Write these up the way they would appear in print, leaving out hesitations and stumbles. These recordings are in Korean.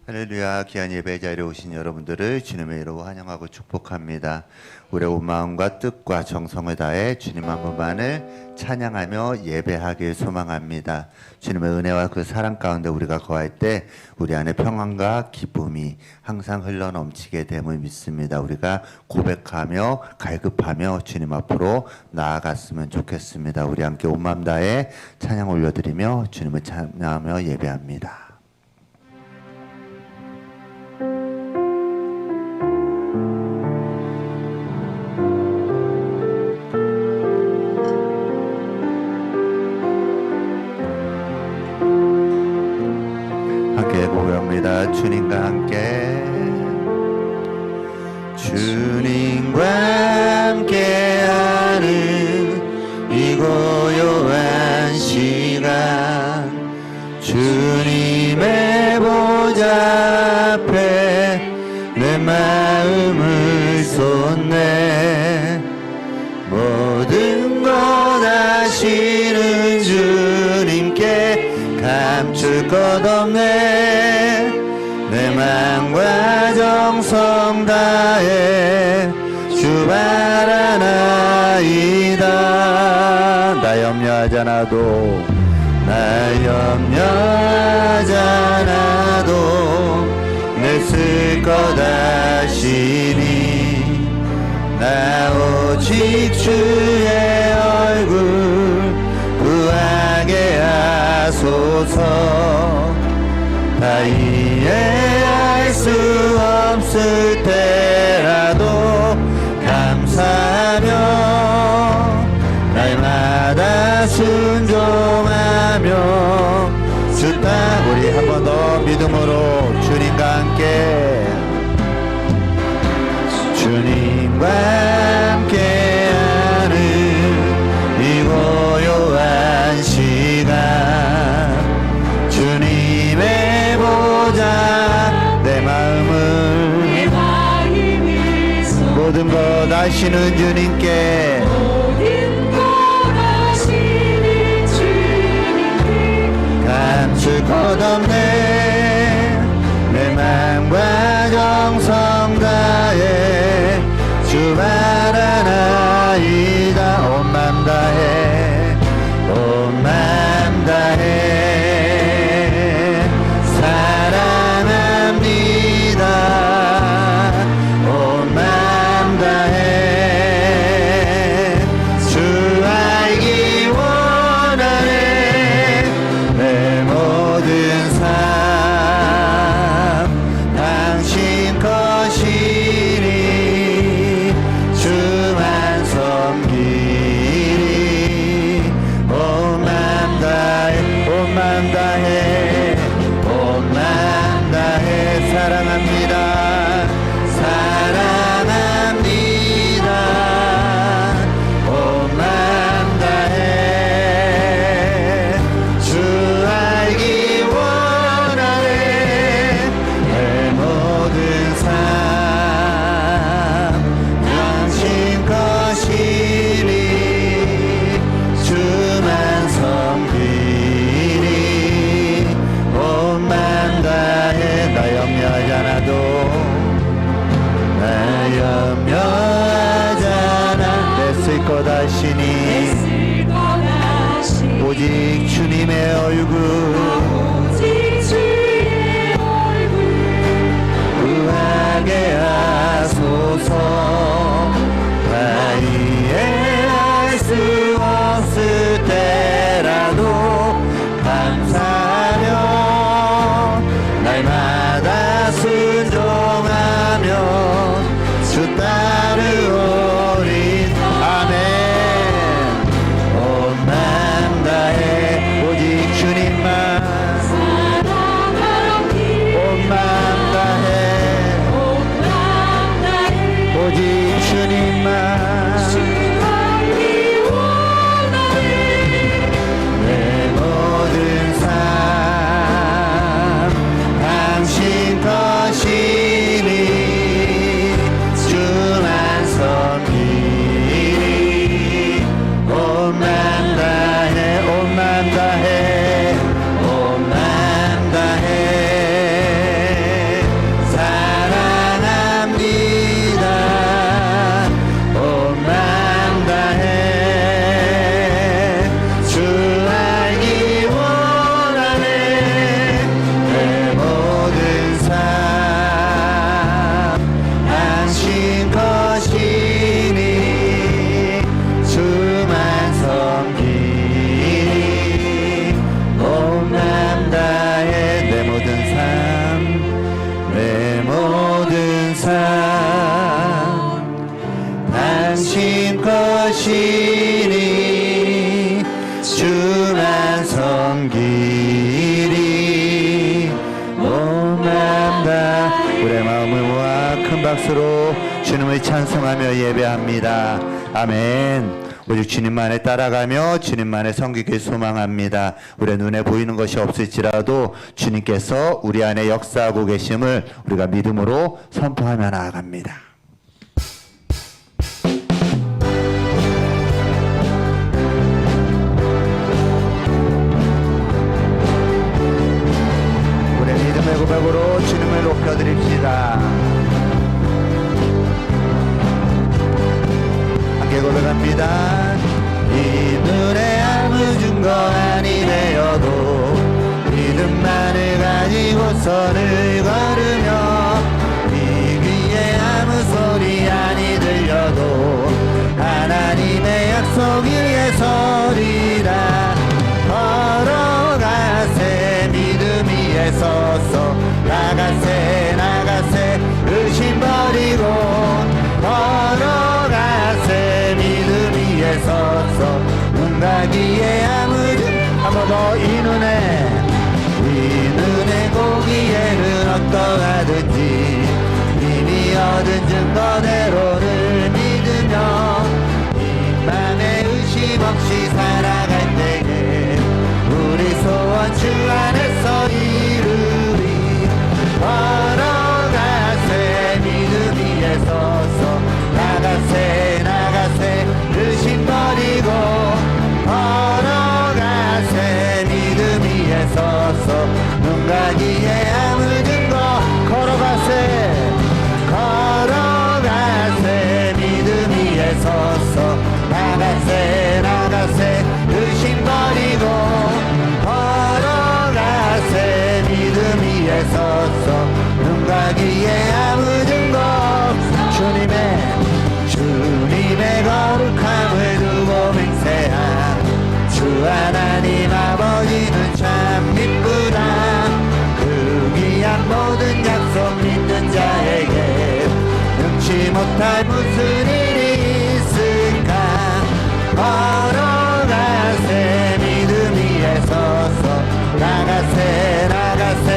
할렐루야. 귀한 예배 자리에 오신 여러분들을 주님의 이름으로 환영하고 축복합니다. 우리의 온 마음과 뜻과 정성을 다해 주님 한 분만을 찬양하며 예배하길 소망합니다. 주님의 은혜와 그 사랑 가운데 우리가 거할 때 우리 안에 평안과 기쁨이 항상 흘러넘치게 됨을 믿습니다. 우리가 고백하며 갈급하며 주님 앞으로 나아갔으면 좋겠습니다. 우리 함께 온 마음 다해 찬양 올려드리며 주님을 찬양하며 예배합니다. 주님과 함께 주님과 함께하는 이 고요한 시간 주님의 보좌 앞에 내 마음을 쏟네 모든 것 아시는 주님께 감출 것 없네 내 마음과 정성 다해 주 바라나이다 나 염려하지 않아도 내 쓸 것 아시니 나 오직 주의 얼굴 구하게 하소서 다 이해할 수 없을 때라도 감사하며 날마다 순종하며 주다 우리 한 번 더 믿음으로 주님과 함께 주님과 함께하는 이 고요한 시간 주님의 보좌 내 마음을 모든 것 아시는 주님께 감출 것 없네 내 마음과 정성 다해 주 바라나이다 온 맘 다해 온 맘 다해 사랑합니다 온 맘 다해 주 알기 원하네 내 모든 삶 당신 것이니 주만 섬기리 온 맘 다해 온 맘 다해 온 맘 다해 사랑합니다 사랑합니다 온 맘 다해 주 알기 원하네 내 모든 삶 당신 것이니 주만 섬기니 온 맘 다해 나 염려하지 않아도 나 염려하지 않아 내 쓸 것 아시니 오직 주님의 얼굴 구하게 하소서 다 이해할 수 없을 때라도 감사하며 날마다 순종하며 주 따르오리 아멘 온 맘 다해 오직 주님만 하시니 주만 섬기리 온맘다. 우리의 마음을 모아 큰 박수로 주님을 찬송하며 예배합니다. 아멘. 오직 주님만에 따라가며 주님만에 섬기길 소망합니다. 우리의 눈에 보이는 것이 없을지라도 주님께서 우리 안에 역사하고 계심을 우리가 믿음으로 선포하며 나아갑니다. 우리의 믿음의 고백으로 주님을 높여드립시다. 함께 고백합니다. 이 눈에 아무 증거 아니 되어도 믿음만을 가지고서를 걸으며 이 귀에 아무 소리 아니 들려도 하나님의 약속 위에 서리라. 걸어가세 믿음 위에 서서 나가세 나가세 의심 버리고 걸어가세 믿음 위에 서서 눈 가기에 아무 한번 더 이 눈에 보기에는 어떠하든지 이미 얻은 증거대로를 믿으며 이 맘에 의심 없이 살아갈 때에 우리 소원 주 안에서 이루리. 걸어가세 믿음 위에 서서 나가세 나가세 의심 버리고 걸어가세 믿음 위에 서서 눈 가기에 아무 증거 걸어가세 걸어가세 믿음 위에 서서 나가세 나가세 의심 버리고 걸어가세 믿음 위에 서서 눈 가기에 아무 증거 주님의 거룩함을 두고 맹세한 주 하나님 아버지는 참 기쁘다. 그 귀한 모든 약속 믿는 자에게 능치 못할 무슨 일이 있을까. 걸어가세 믿음 위에 서서 나가세 나가세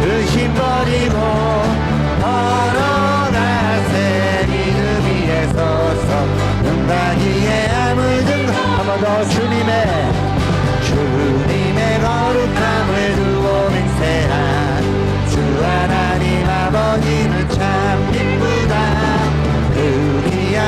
의심 버리고 걸어가세 믿음 위에 서서 눈 가기에 아무 증거 한번 더 주님의 거룩함을 두고 맹세한 주 하나님 아버지는 참 기쁘다. 그 귀한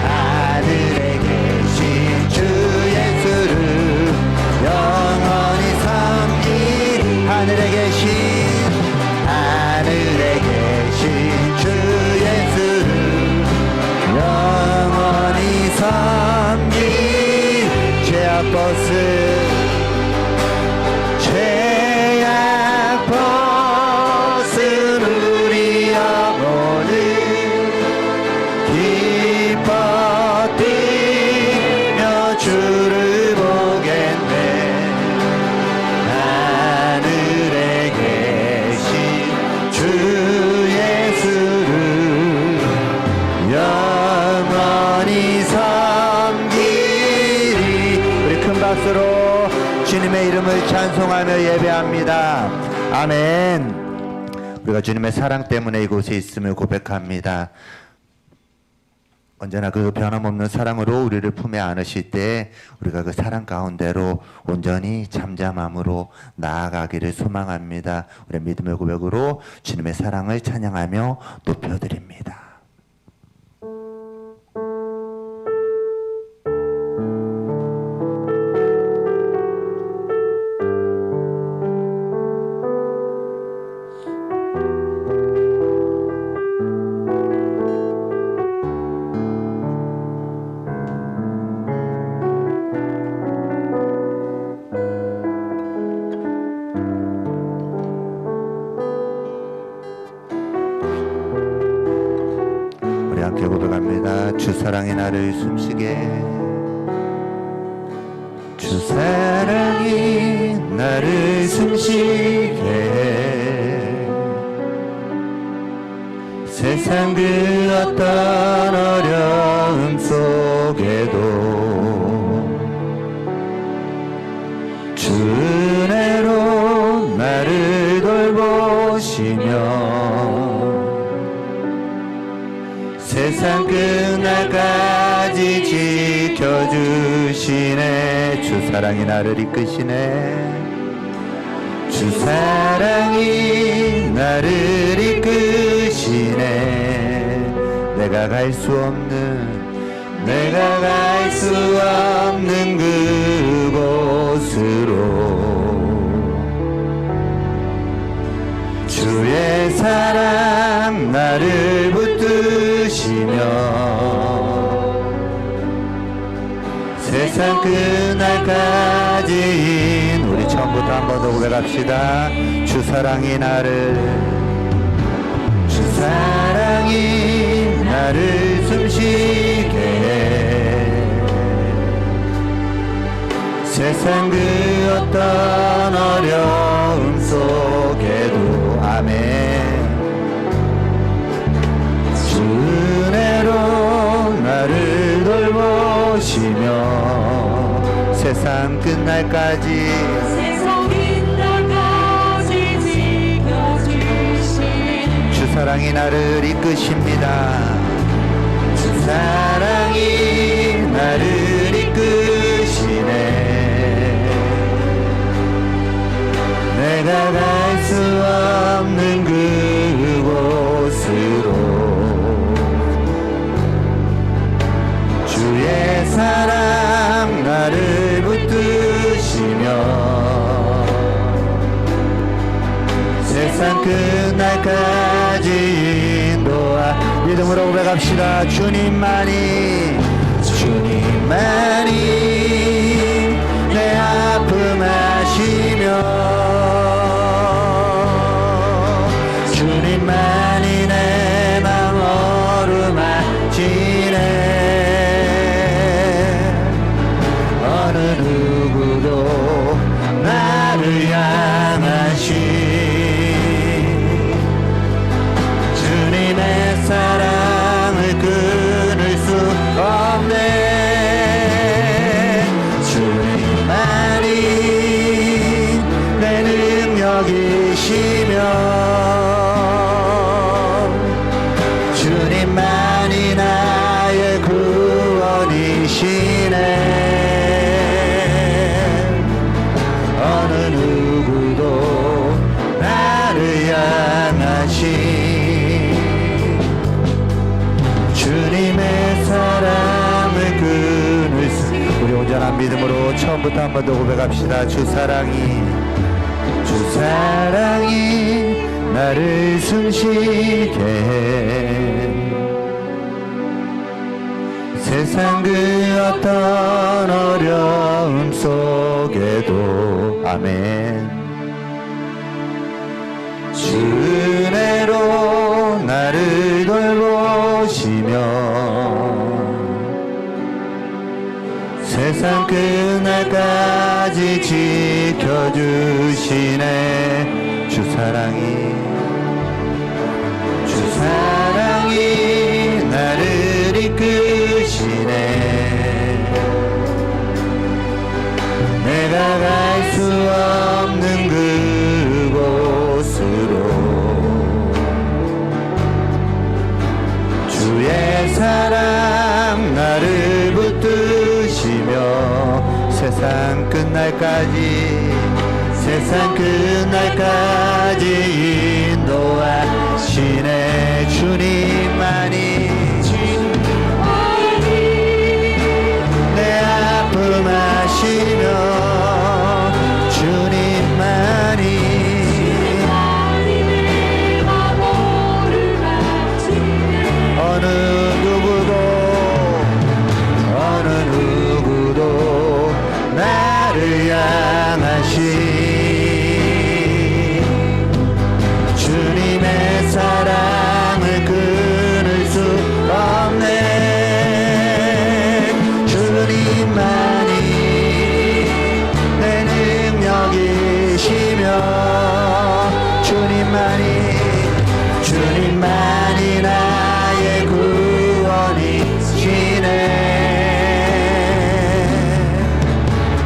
하늘에 계신 주 예수를 영원히 섬기리. 하늘에 계신 주 예수를 영원히 섬기리. 죄악 벗은 우리 영혼을 기뻐 뛰며 주를 보겠네. 하늘에 계신 주 예수를 영원히 섬기리. 우리 큰 박수로 주님의 이름을 찬송하며 예배합니다. 아멘. 우리가 주님의 사랑 때문에 이곳에 있음을 고백합니다. 언제나 그 변함없는 사랑으로 우리를 품에 안으실 때 우리가 그 사랑 가운데로 온전히 잠잠함으로 나아가기를 소망합니다. 우리 믿음의 고백으로 주님의 사랑을 찬양하며 높여드립니다. 함께 고백합니다. 주 사랑이 나를 숨쉬게, 주 사랑이 나를 숨쉬게 해. 세상 그 어떤 어려움 속에도 주 은혜로 나를 돌보시며 세상 끝날까지 지켜주시네. 주 사랑이 나를 이끄시네. 주 사랑이 나를 이끄시네. 내가 갈 수 없는 그곳으로 주의 사랑 나를 붙드시며 세상 끝날까지. 우리 처음부터 한 번 더 고백합시다. 주 사랑이 나를 숨쉬게 해. 세상 그 어떤 어려움 속에도 아멘. 주 은혜로 나를 돌보시며 세상 끝날까지 지켜주시네. 주 사랑이 나를 이끄십니다. 주 사랑이 나를 이끄시네. 내가 갈 수 없는 그곳으로 주의 사랑 나를 붙드시며 세상 끝날까지 인도하. 믿음으로 고백합시다. 주님만이 내 아픔 아시며 주님만이 내 맘 어루만지네. 어느 누구도 나를 향하신 주님의 사랑을 끊을 수 없네. 주님만이 내 능력이시며 주님만이 나의 구원이시네. 어느 누구도 나를 향하신 주님 믿음으로 처음부터 한 번 더 고백합시다. 주 사랑이 나를 숨쉬게 해. 세상 그 어떤 어려움 속에도 아멘. 주 은혜로 나를 돌보시며 세상 끝날까지 지켜주시네. 주 사랑이 나를 이끄시네. 내가 갈 수 없는 그곳으로 주의 사랑 나를 붙드시며 세상 끝날까지 인도하시네. 주님만이 내 아픔 아시며 주님만이 어느 누구도 나를 향하시 주님의 사랑을 끊을 수 없네. 주님만이 내 능력이시며 주님만이 나의 구원이시네.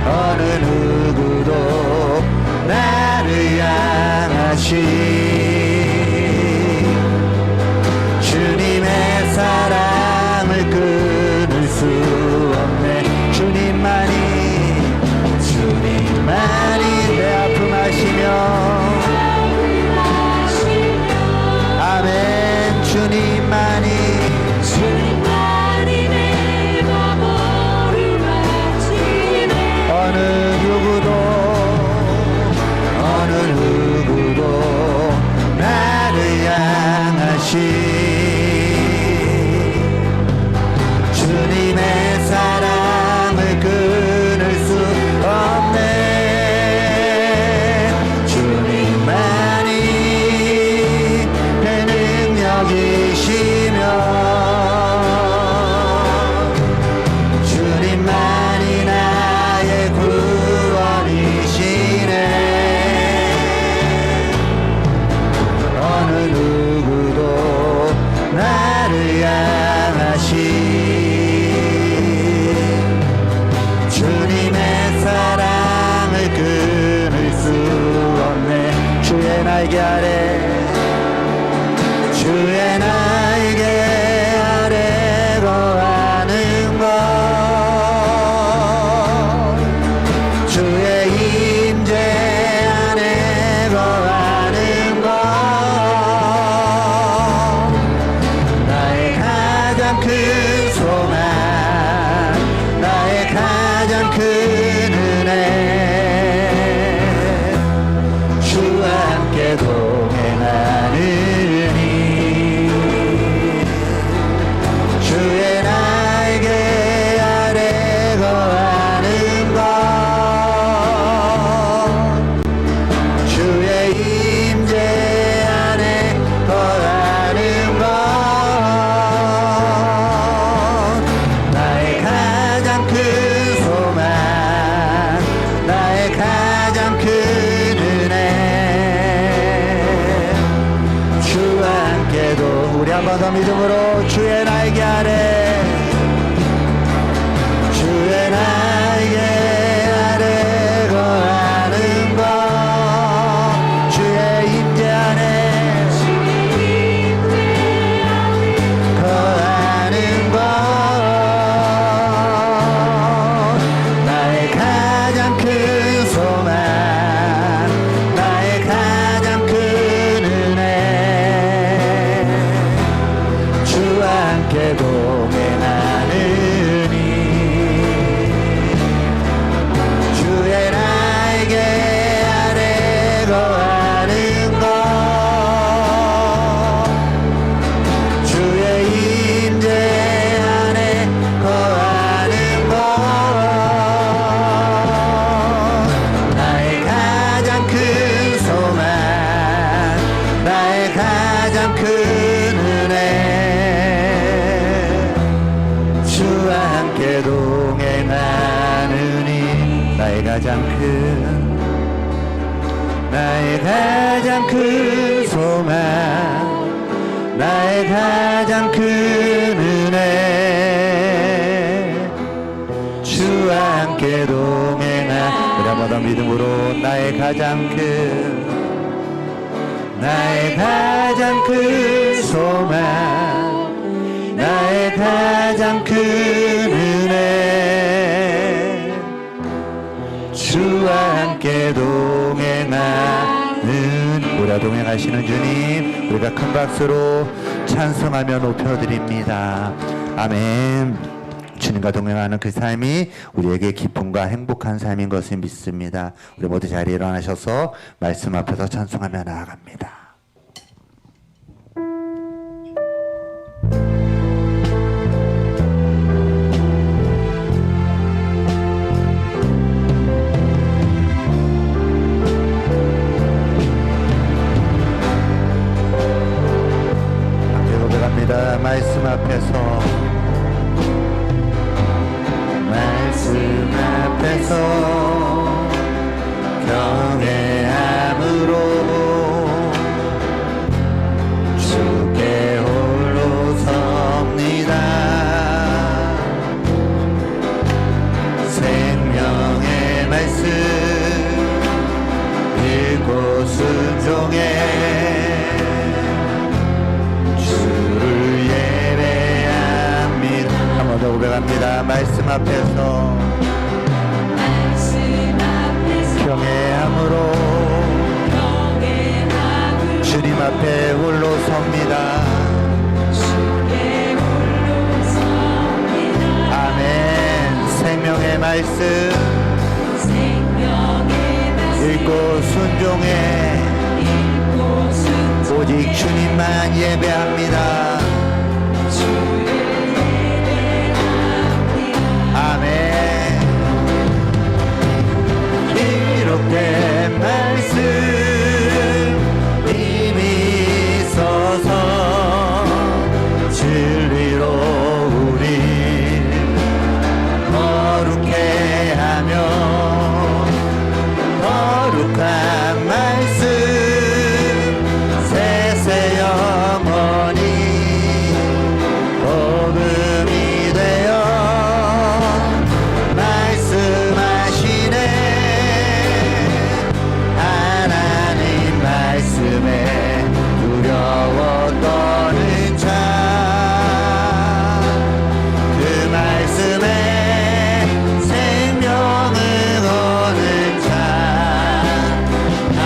어느 누구도 나를 향하시 주님의 사랑을 끊을 수 없네. 주님만이 내 아픔 아시며 아멘. 주님만이 내 과거를 마치네. 어느 누구도 나를 향하시 주님의 사랑을 끊을 수 없네. 주님만이 내 능력이시며 주님만이 나의 구원이시네. 어느 누구도 나를 향하시 주님의 사랑을 끊을 수 없네. 주의 날개 아래 거하는 것 주의 임재 안에 거하는 것 나의 가장 큰 소망 나의 가장 큰 은혜 주와 함께 동행하느니 주의 날개 아래 거하는 것 주의 임재 안에 거하는 것 나의 가장 큰 소망 나의 가장 큰 은혜 주와 함께도 우리 한 번 더 믿음으로 주의 날개 아래 거하는 것 주의 임재 안에 거하는 것 나의 가장 큰 소망 나의 가장 큰 은혜 주와 함께 동행하느니 가장 큰 소망, 나의 가장 큰 은혜, 주와 함께 동행한 우리 한번 더 믿음으로 나의 가장 큰 소망, 나의 가장 큰 은혜, 주와 함께 동행하는 우리와 동행하시는 주님, 우리가 큰 박수로 찬송하며 높여드립니다. 아멘. 주님과 동행하는 그 삶이 우리에게 기쁨과 행복한 삶인 것을 믿습니다. 우리 모두 자리에 일어나셔서 말씀 앞에서 찬송하며 나아갑니다. 말씀 앞에서 경외함으로 주께 홀로 섭니다. 생명의 말씀 읽고 순종해 고백합니다. 말씀 앞에서 경외함으로 주님 앞에 홀로 섭니다. 아멘. 생명의 말씀 읽고 순종해 오직 주님만 예배합니다. 기록된 말씀 이미 있어서 진리로 우리 거룩해 하며 거룩한 말씀 세세 영원히 복음이 되어 말씀하시네. 두려워 떠는 자 그 말씀에 생명을 거는 자 한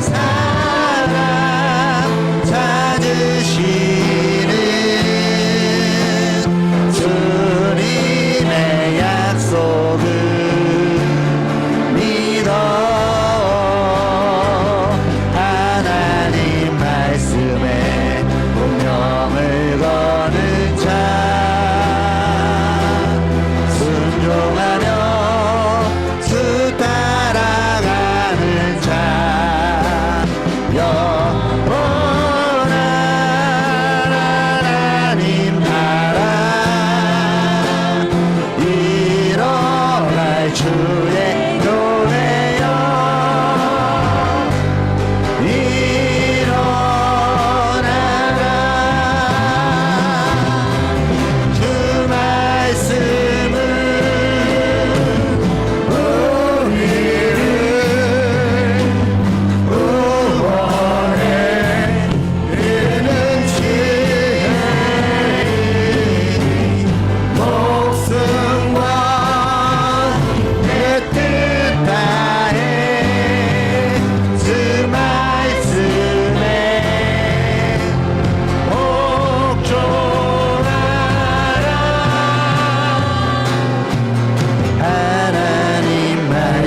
사람 찾으시는 주님의 약속을 믿어 운명을 거는 자 순종하며 주 따라가는 자 영원한 하나님 나라 이뤄갈 주의 교회여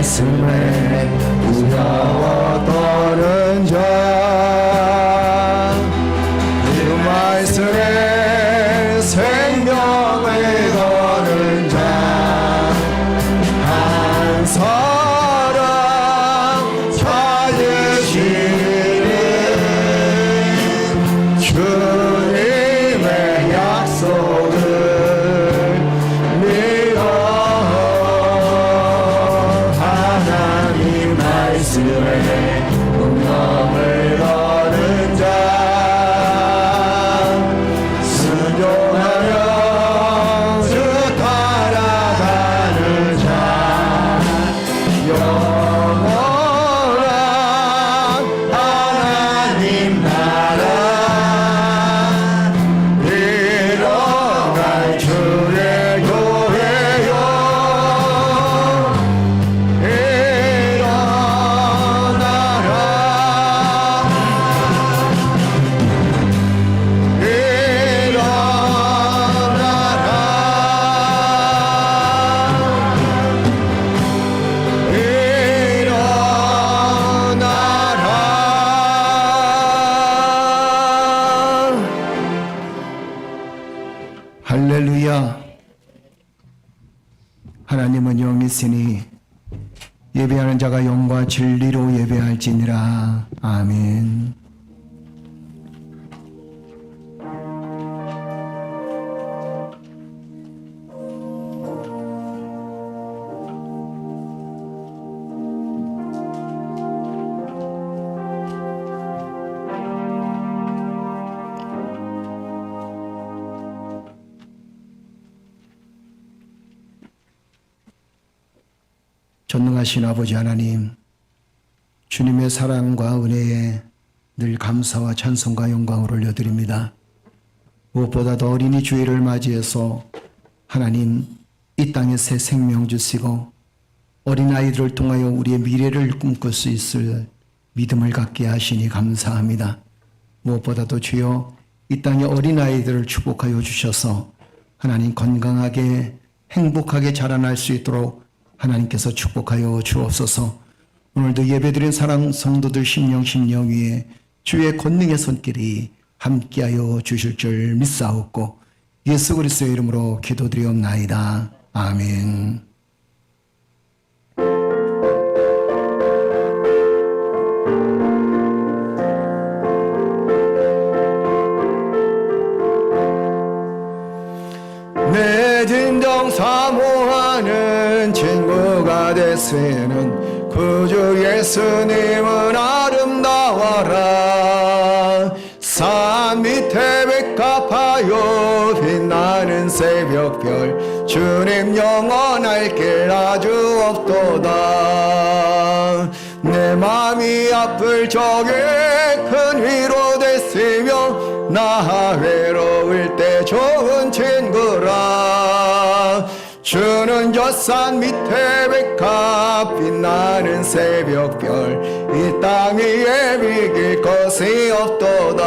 말씀에 두려워 떠는 자 그 말씀에 생명을 거는 자 한 사람 찾으시는 주님의 약속을 믿어 한 할렐루야. 하나님은 영이시니 예배하는 자가 영과 진리로 예배할지니라. 아멘. 전능하신 아버지 하나님, 주님의 사랑과 은혜에 늘 감사와 찬송과 영광을 올려드립니다. 무엇보다도 어린이 주일을 맞이해서 하나님 이 땅에 새 생명 주시고 어린아이들을 통하여 우리의 미래를 꿈꿀 수 있을 믿음을 갖게 하시니 감사합니다. 무엇보다도 주여 이 땅에 어린아이들을 축복하여 주셔서 하나님 건강하게 행복하게 자라날 수 있도록 하나님께서 축복하여 주옵소서. 오늘도 예배드린 사랑 성도들 심령 위에 주의 권능의 손길이 함께하여 주실 줄 믿사옵고 예수 그리스도의 이름으로 기도드리옵나이다. 아멘. 내 진정 사모하는 친구가 되시는 구주 예수님은 아름다워라. 산 밑에 백합하여 빛나는 새벽별 주님 영원할 길 아주 없도다. 내 맘이 아플 적에 큰 위로 됐으며 나 외로울 때 좋은 친구라. 주는 저 산 밑에 백합 빛나는 새벽별 이 땅 위에 비길 것이 없도다.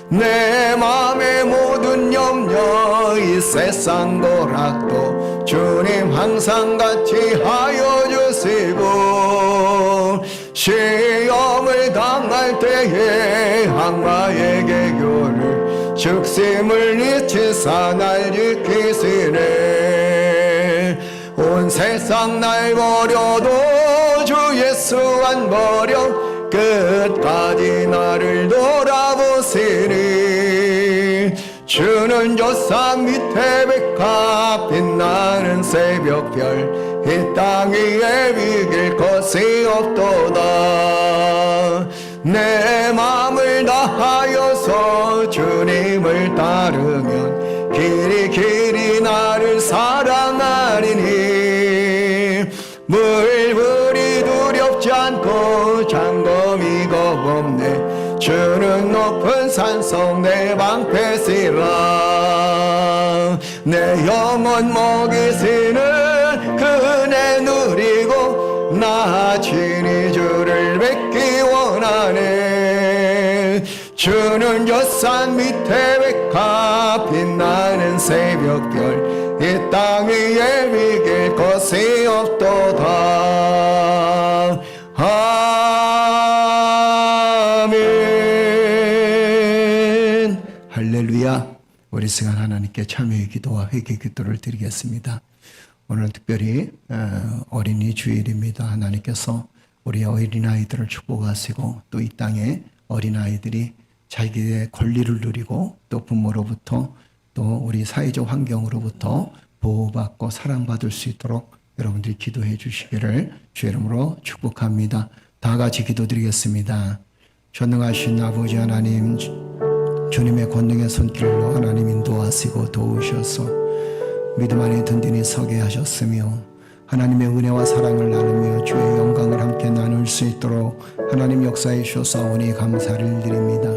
내 맘의 모든 염려 이 세상 고락도 주님 항상 같이 하여 주시고 시험을 당할 때에 악마에게 교를 죽심을 잊히사 날 지키시네. 온 세상 날 버려도 주 예수 안 버려 끝까지 나를 돌아보시니. 주는 저 산 밑에 백합 빛나는 새벽별 이 땅 위에 비길 것이 없도다. 내 맘을 다하여서 주님을 따르면 길이 나를 사랑하리니. 물불이 두렵지 않고 장검이 겁없네. 주는 높은 산속 내 방패시라. 내 영혼 먹이시는 그 은혜 누리고 나 친히 주를 뵙기 원하네. 주는 저 산 밑에 백합 빛나는 새벽별 이 땅 위에 비길 것이 없도다. 아멘. 할렐루야. 우리 시간 하나님께 참여의 기도와 회개 기도를 드리겠습니다. 오늘 특별히 어린이 주일입니다. 하나님께서 우리 어린아이들을 축복하시고 또 이 땅에 어린아이들이 자기의 권리를 누리고 또 부모로부터 또 우리 사회적 환경으로부터 보호받고 사랑받을 수 있도록 여러분들이 기도해 주시기를 주의 이름으로 축복합니다. 다 같이 기도드리겠습니다. 전능하신 아버지 하나님, 주님의 권능의 손길로 하나님 인도하시고 도우셔서 믿음 안에 든든히 서게 하셨으며 하나님의 은혜와 사랑을 나누며 주의 영광을 함께 나눌 수 있도록 하나님 역사해 주셔서오니 감사를 드립니다.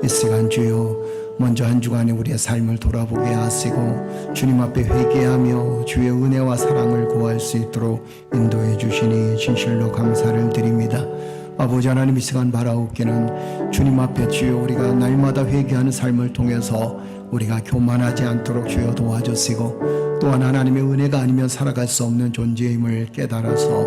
이 시간 주여 먼저 한 주간에 우리의 삶을 돌아보게 하시고 주님 앞에 회개하며 주의 은혜와 사랑을 구할 수 있도록 인도해 주시니 진실로 감사를 드립니다. 아버지 하나님, 이 시간 바라옵기는 주님 앞에 주여 우리가 날마다 회개하는 삶을 통해서 우리가 교만하지 않도록 주여 도와주시고 또한 하나님의 은혜가 아니면 살아갈 수 없는 존재임을 깨달아서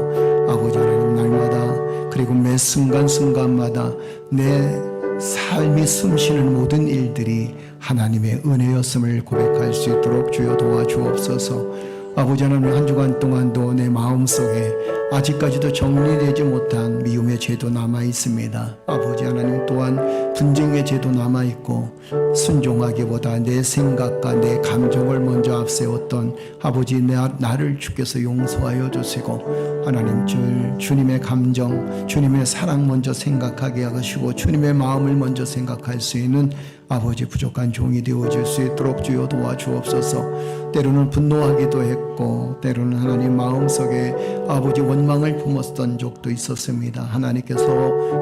아버지 하나님 날마다 그리고 매 순간순간마다 내 삶이 숨쉬는 모든 일들이 하나님의 은혜였음을 고백할 수 있도록 주여 도와주옵소서. 아버지 하나님, 한 주간 동안도 내 마음속에 아직까지도 정리되지 못한 미움의 죄도 남아 있습니다. 아버지 하나님, 또한 분쟁의 죄도 남아 있고 순종하기보다 내 생각과 내 감정을 먼저 앞세웠던 아버지 나를 주께서 용서하여 주시고, 하나님 주님의 감정, 주님의 사랑 먼저 생각하게 하시고 주님의 마음을 먼저 생각할 수 있는 아버지 부족한 종이 되어질 수 있도록 주여 도와주옵소서. 때로는 분노하기도 했고 때로는 하나님 마음속에 아버지 원망을 품었던 적도 있었습니다. 하나님께서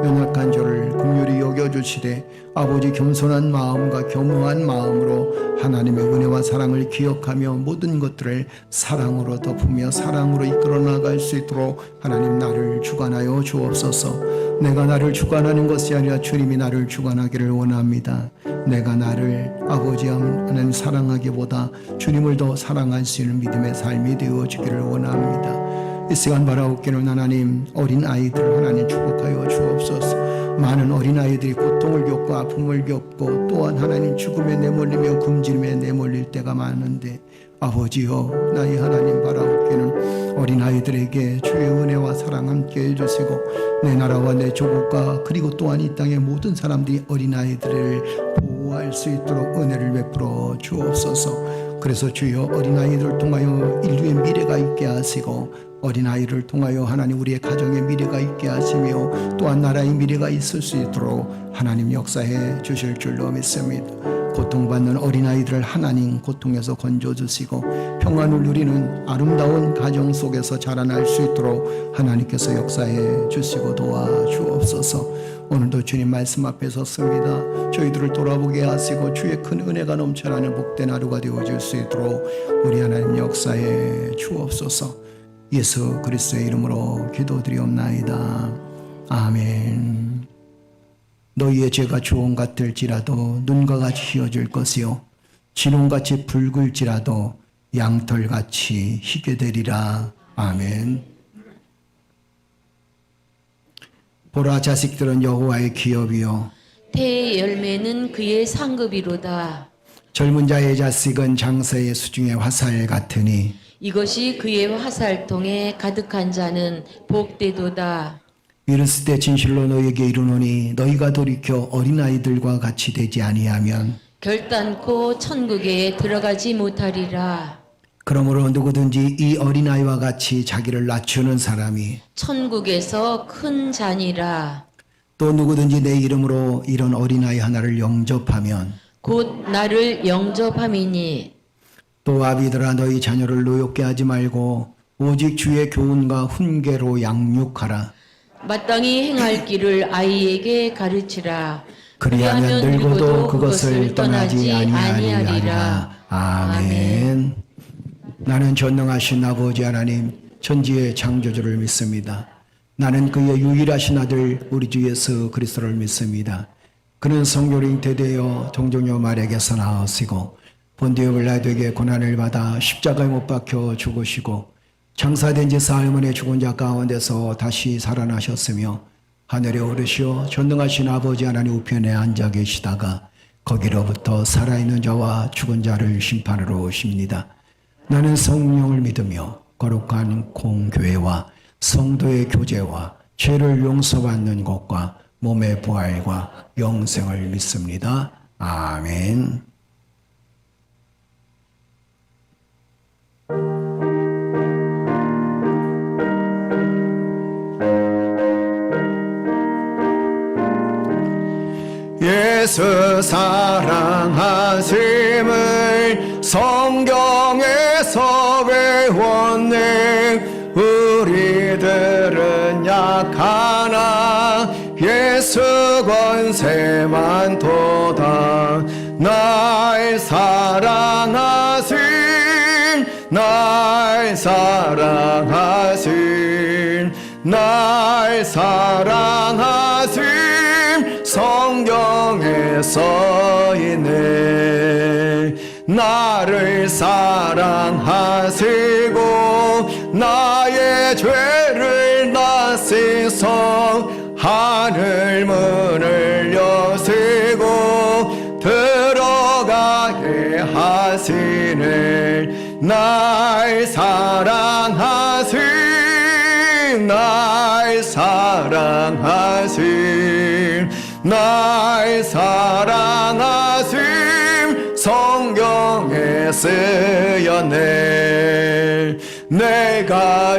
연약한 저를 긍휼히 여겨주시되 아버지 겸손한 마음과 겸허한 마음으로 하나님의 은혜와 사랑을 기억하며 모든 것들을 사랑으로 덮으며 사랑으로 이끌어 나갈 수 있도록 하나님 나를 주관하여 주옵소서. 내가 나를 주관하는 것이 아니라 주님이 나를 주관하기를 원합니다. 내가 나를 아버지 하나님 사랑하기보다 주님을 더 사랑할 수 있는 믿음의 삶이 되어지기를 원합니다. 이 시간 바라옵기는 하나님, 어린 아이들 하나님 축복하여 주옵소서. 많은 어린 아이들이 고통을 겪고 아픔을 겪고 또한 하나님 죽음에 내몰리며 굶주림에 내몰릴 때가 많은데, 아버지여, 나의 하나님 바라옵기는 어린 아이들에게 주의 은혜와 사랑 함께 해주시고 내 나라와 내 조국과 그리고 또한 이 땅의 모든 사람들이 어린 아이들을 보호할 수 있도록 은혜를 베풀어 주옵소서. 그래서 주여, 어린 아이들을 통하여 인류의 미래가 있게 하시고 어린아이를 통하여 하나님 우리의 가정의 미래가 있게 하시며 또한 나라의 미래가 있을 수 있도록 하나님 역사해 주실 줄로 믿습니다. 고통받는 어린아이들을 하나님 고통에서 건져주시고 평안을 누리는 아름다운 가정 속에서 자라날 수 있도록 하나님께서 역사해 주시고 도와주옵소서. 오늘도 주님 말씀 앞에 섰습니다. 저희들을 돌아보게 하시고 주의 큰 은혜가 넘쳐나는 복된 하루가 되어줄 수 있도록 우리 하나님 역사해 주옵소서. 예수 그리스도의 이름으로 기도드리옵나이다. 아멘. 너희의 죄가 주홍 같을지라도 눈과 같이 희어질 것이요 진홍같이 붉을지라도 양털같이 희게 되리라. 아멘. 보라, 자식들은 여호와의 기업이요 태의 열매는 그의 상급이로다. 젊은 자의 자식은 장서의 수중의 화살 같으니 이것이 그의 화살통에 가득한 자는 복되도다. 이르실 때 진실로 너희에게 이르노니 너희가 돌이켜 어린아이들과 같이 되지 아니하면 결단코 천국에 들어가지 못하리라. 그러므로 누구든지 이 어린아이와 같이 자기를 낮추는 사람이 천국에서 큰 자니라. 또 누구든지 내 이름으로 이런 어린아이 하나를 영접하면 곧 나를 영접함이니 또 아비들아, 너희 자녀를 노엽게 하지 말고 오직 주의 교훈과 훈계로 양육하라. 마땅히 행할 길을 아이에게 가르치라. 그리하면 늙어도 그것을 떠나지 아니하리라. 아멘. 나는 전능하신 아버지 하나님 천지의 창조주를 믿습니다. 나는 그의 유일하신 아들 우리 주 예수 그리스도를 믿습니다. 그는 성령 잉태되어 동정녀 마리아에게서 나으시고 본디오 빌라도에게 고난을 받아 십자가에 못 박혀 죽으시고 장사된 지 사흘 만에 죽은 자 가운데서 다시 살아나셨으며 하늘에 오르시어 전능하신 아버지 하나님 우편에 앉아 계시다가 거기로부터 살아있는 자와 죽은 자를 심판하러 오십니다. 나는 성령을 믿으며 거룩한 공교회와 성도의 교제와 죄를 용서받는 것과 몸의 부활과 영생을 믿습니다. 아멘. 예수 사랑하심을 성경에서 배웠네. 우리들은 약하나 예수 권세만 도다. 날 사랑하심, 날 사랑하심, 날 사랑하심 성경에 써있네. 나를 사랑하시고 나의 죄를 나시서 하늘 문을 여시고 들어가게 하시네. 날 사랑하신, 날 사랑하신, 날 사랑하신 성경에 쓰였네. 내가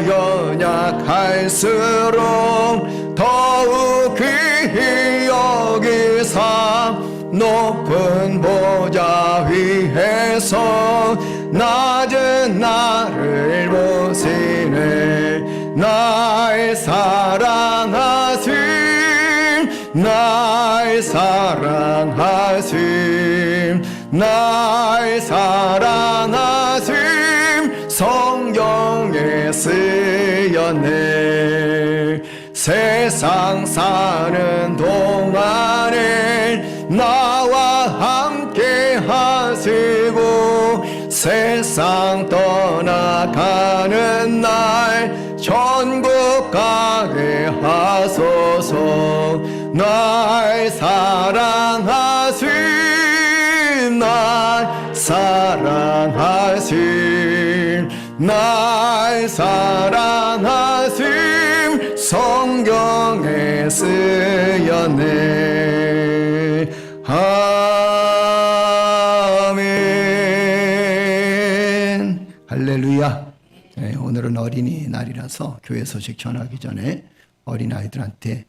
연약할수록 더욱 귀히 여기사 높은 보좌 위에서 낮은 나를 보시네. 날 사랑하신, 날 사랑하신, 날 사랑하신 성경에 쓰였네. 세상 사는 동안에 나와 함께 하시고 세상 떠나가는 날 천국 가게 하소서. 날 사랑하신, 날 사랑하신, 날 사랑하신 성경에 쓰였네. 아멘. 할렐루야. 네, 오늘은 어린이날이라서 교회 소식 전하기 전에 어린아이들한테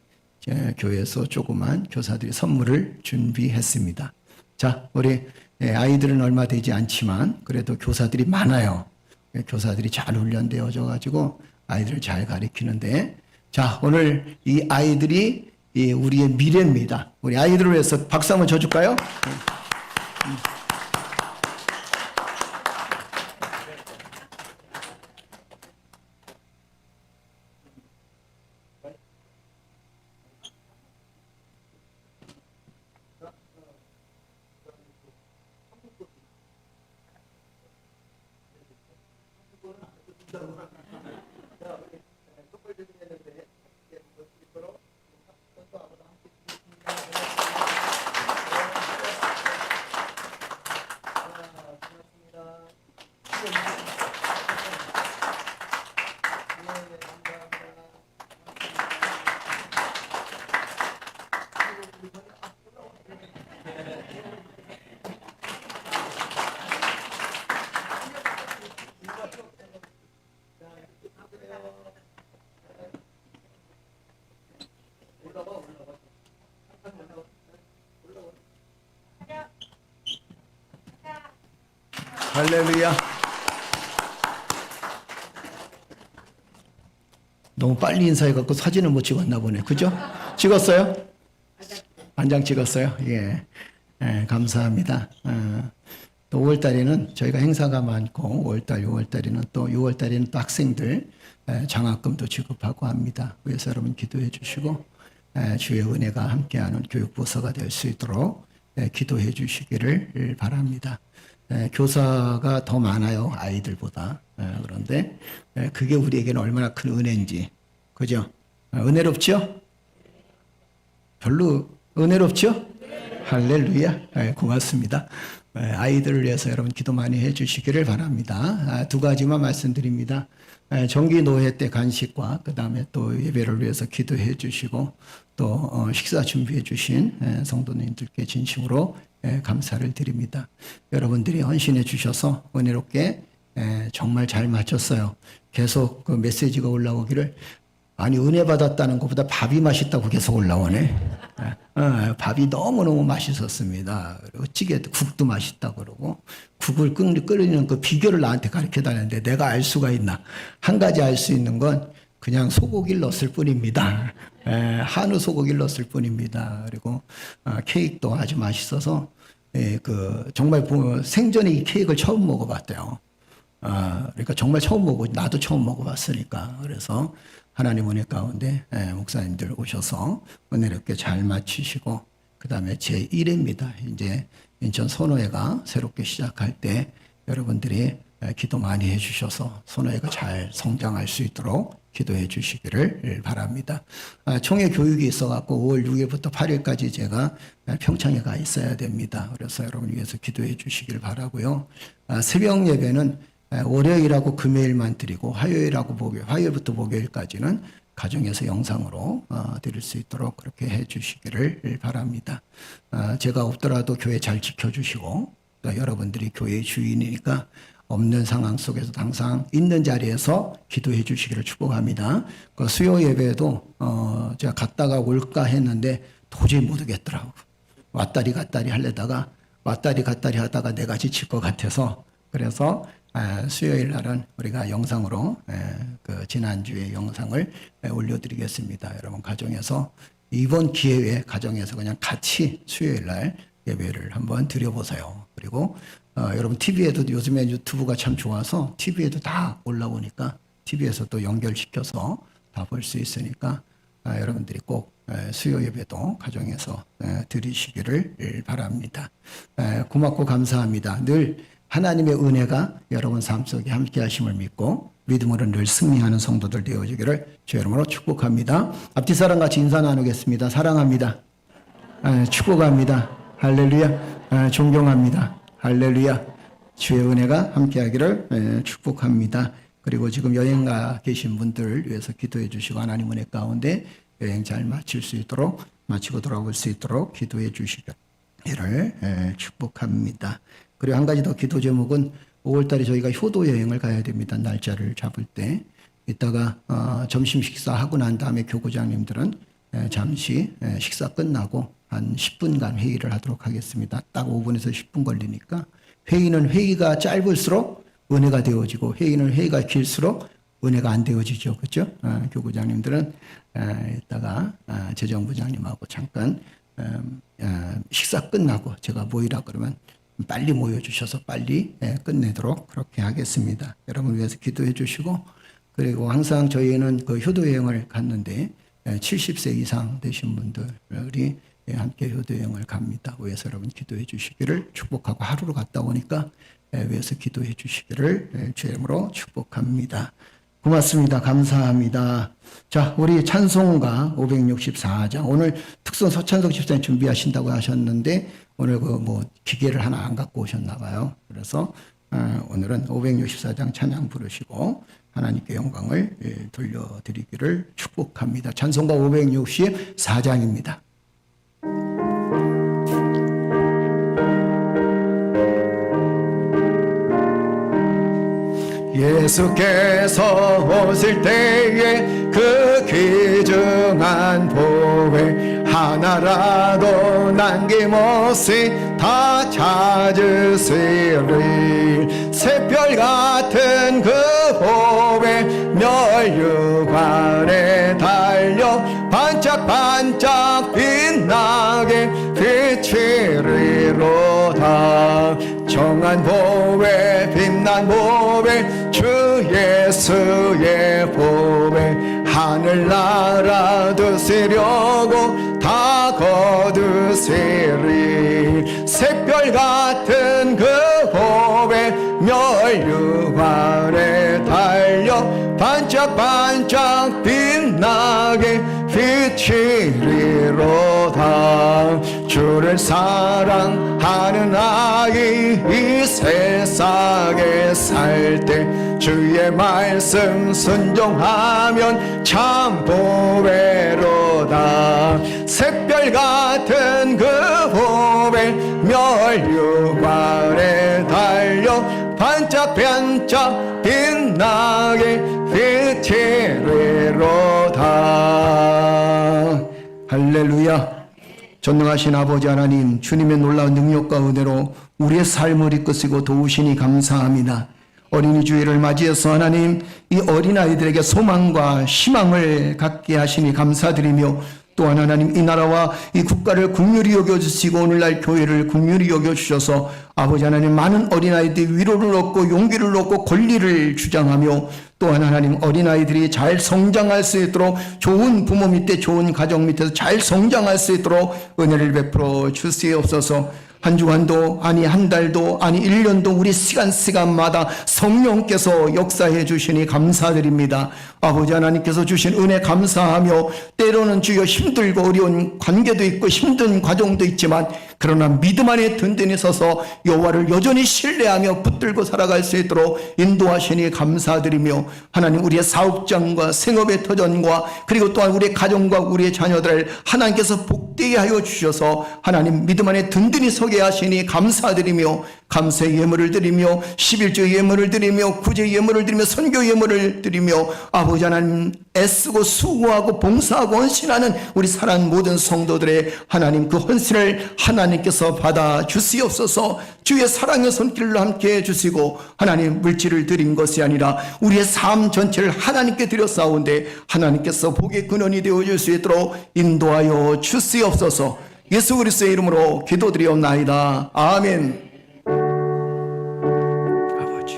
교회에서 조그만 교사들이 선물을 준비했습니다. 자, 우리 아이들은 얼마 되지 않지만 그래도 교사들이 많아요. 교사들이 잘 훈련되어져 가지고 아이들을 잘 가르치는데, 자, 오늘 이 아이들이 우리의 미래입니다. 우리 아이들을 위해서 박수 한번 쳐줄까요? 할렐루야. 너무 빨리 인사해갖고 사진을 못 찍었나 보네. 그죠? 찍었어요? 한 장 찍었어요? 예. 예, 감사합니다. 또 5월달에는 저희가 행사가 많고 5월달, 6월달에는 또 6월달에는 또 학생들 장학금도 지급하고 합니다. 그래서 여러분 기도해 주시고 주의 은혜가 함께하는 교육부서가 될 수 있도록 기도해 주시기를 바랍니다. 교사가 더 많아요, 아이들보다. 그런데 그게 우리에게는 얼마나 큰 은혜인지, 그죠? 은혜롭죠? 별로 은혜롭죠? 할렐루야. 고맙습니다. 아이들을 위해서 여러분 기도 많이 해주시기를 바랍니다. 두 가지만 말씀드립니다. 정기 노회 때 간식과 그 다음에 또 예배를 위해서 기도해 주시고 또 식사 준비해 주신 성도님들께 진심으로 감사를 드립니다. 여러분들이 헌신해 주셔서 은혜롭게 정말 잘 마쳤어요. 계속 그 메시지가 올라오기를, 아니 은혜 받았다는 것보다 밥이 맛있다고 계속 올라오네. 밥이 너무너무 맛있었습니다. 그리고 찌개도 국도 맛있다고 그러고, 국을 끓이는 그 비결을 나한테 가르쳐 달라는데 내가 알 수가 있나. 한 가지 알 수 있는 건 그냥 소고기를 넣었을 뿐입니다. 한우 소고기를 넣었을 뿐입니다. 그리고 케이크도 아주 맛있어서 그 정말 생전에 이 케이크를 처음 먹어봤대요. 그러니까 정말 처음 먹고 나도 처음 먹어봤으니까. 그래서 하나님 은혜 가운데 목사님들 오셔서 은혜롭게 잘 마치시고, 그 다음에 제 1회입니다. 이제 인천 선호회가 새롭게 시작할 때 여러분들이 기도 많이 해주셔서 소노예가 잘 성장할 수 있도록 기도해 주시기를 바랍니다. 총회 교육이 있어갖고 5월 6일부터 8일까지 제가 평창에 가 있어야 됩니다. 그래서 여러분 위해서 기도해 주시길 바라고요. 새벽 예배는 월요일하고 금요일만 드리고 화요일부터 목요일까지는 가정에서 영상으로 드릴 수 있도록 그렇게 해 주시기를 바랍니다. 제가 없더라도 교회 잘 지켜주시고 또 여러분들이 교회의 주인이니까 없는 상황 속에서도 항상 있는 자리에서 기도해 주시기를 축복합니다. 그 수요 예배도 제가 갔다가 올까 했는데 도저히 못 오겠더라고. 왔다리 갔다리 하려다가 왔다리 갔다리 하다가 내가 지칠 것 같아서 그래서 수요일 날은 우리가 영상으로 그 지난주에 영상을 올려드리겠습니다. 여러분 가정에서 이번 기회에 가정에서 그냥 같이 수요일 날 예배를 한번 드려보세요. 그리고 여러분 TV에도 요즘에 유튜브가 참 좋아서 TV에도 다 올라오니까 TV에서 또 연결시켜서 다 볼 수 있으니까 여러분들이 꼭 수요 예배도 가정에서 드리시기를 바랍니다. 고맙고 감사합니다. 늘 하나님의 은혜가 여러분 삶 속에 함께 하심을 믿고 믿음으로 늘 승리하는 성도들 되어지기를 주 이름으로 축복합니다. 앞뒤 사람 같이 인사 나누겠습니다. 사랑합니다. 축복합니다. 할렐루야. 존경합니다. 할렐루야. 주의 은혜가 함께하기를 축복합니다. 그리고 지금 여행 가 계신 분들을 위해서 기도해 주시고 하나님 은혜 가운데 여행 잘 마칠 수 있도록 마치고 돌아올 수 있도록 기도해 주시기를 축복합니다. 그리고 한 가지 더 기도 제목은 5월달에 저희가 효도 여행을 가야 됩니다. 날짜를 잡을 때 이따가 점심 식사하고 난 다음에 교구장님들은 잠시 식사 끝나고 한 10분간 회의를 하도록 하겠습니다. 딱 5분에서 10분 걸리니까 회의는 회의가 짧을수록 은혜가 되어지고 회의가 길수록 은혜가 안 되어지죠. 그렇죠? 교구장님들은 이따가 재정부장님하고 잠깐 식사 끝나고 제가 모이라 그러면 빨리 모여주셔서 빨리 끝내도록 그렇게 하겠습니다. 여러분 위해서 기도해 주시고 그리고 항상 저희는 그 효도여행을 갔는데 70세 이상 되신 분들이 함께 효도여행을 갑니다. 위해서 여러분 기도해 주시기를 축복하고 하루로 갔다 오니까 위해서 기도해 주시기를 주의 이름으로 축복합니다. 고맙습니다. 감사합니다. 자, 우리 찬송가 564장 오늘 특선 서찬석 집사님 준비하신다고 하셨는데 오늘 그 기계를 하나 안 갖고 오셨나 봐요. 그래서 오늘은 564장 찬양 부르시고 하나님께 영광을 돌려드리기를 축복합니다. 찬송가 564장입니다. 예수께서 오실 때에 그 귀중한 보배 하나라도 남김없이 다 찾으시리 새별 같은 그 보배 멸류관에 달려 반짝반짝 빛나게 비치리로다 정한 보배 빛난 보배 주 예수의 보배 하늘나라 드시려고 다 거두시리 샛별 같은 그 보배 멸류관에 달려 반짝반짝 빛나게 비치리로다 주를 사랑하는 아이 이 세상에 살 때 주의 말씀 순종하면 참 보배로다 샛별 같은 그 보배 멸류관에 달려 반짝반짝 빛나게 비치리로다 할렐루야. 전능하신 아버지 하나님 주님의 놀라운 능력과 은혜로 우리의 삶을 이끄시고 도우시니 감사합니다. 어린이 주일을 맞이해서 하나님 이 어린아이들에게 소망과 희망을 갖게 하시니 감사드리며 또한 하나님 이 나라와 이 국가를 긍휼히 여겨주시고 오늘날 교회를 긍휼히 여겨주셔서 아버지 하나님 많은 어린아이들이 위로를 얻고 용기를 얻고 권리를 주장하며 또한 하나님 어린아이들이 잘 성장할 수 있도록 좋은 부모 밑에 좋은 가정 밑에서 잘 성장할 수 있도록 은혜를 베풀어 주시옵소서. 한 주간도 아니 한 달도 아니 1년도 우리 시간마다 성령께서 역사해 주시니 감사드립니다. 아버지 하나님께서 주신 은혜 감사하며 때로는 주여 힘들고 어려운 관계도 있고 힘든 과정도 있지만 그러나 믿음 안에 든든히 서서 여호와를 여전히 신뢰하며 붙들고 살아갈 수 있도록 인도하시니 감사드리며 하나님 우리의 사업장과 생업의 터전과 그리고 또한 우리의 가정과 우리의 자녀들을 하나님께서 복되게 하여 주셔서 하나님 믿음 안에 든든히 서게 하시니 감사드리며 감사의 예물을 드리며 11조 예물을 드리며 구제 예물을 드리며 선교 예물을 드리며 아버지 하나님 애쓰고 수고하고 봉사하고 헌신하는 우리 사랑하는 모든 성도들의 하나님 그 헌신을 하나님께서 받아 주시옵소서. 주의 사랑의 손길로 함께 해주시고 하나님 물질을 드린 것이 아니라 우리의 삶 전체를 하나님께 드렸사온데 하나님께서 복의 근원이 되어줄 수 있도록 인도하여 주시옵소서. 예수 그리스도의 이름으로 기도드리옵나이다. 아멘. 아버지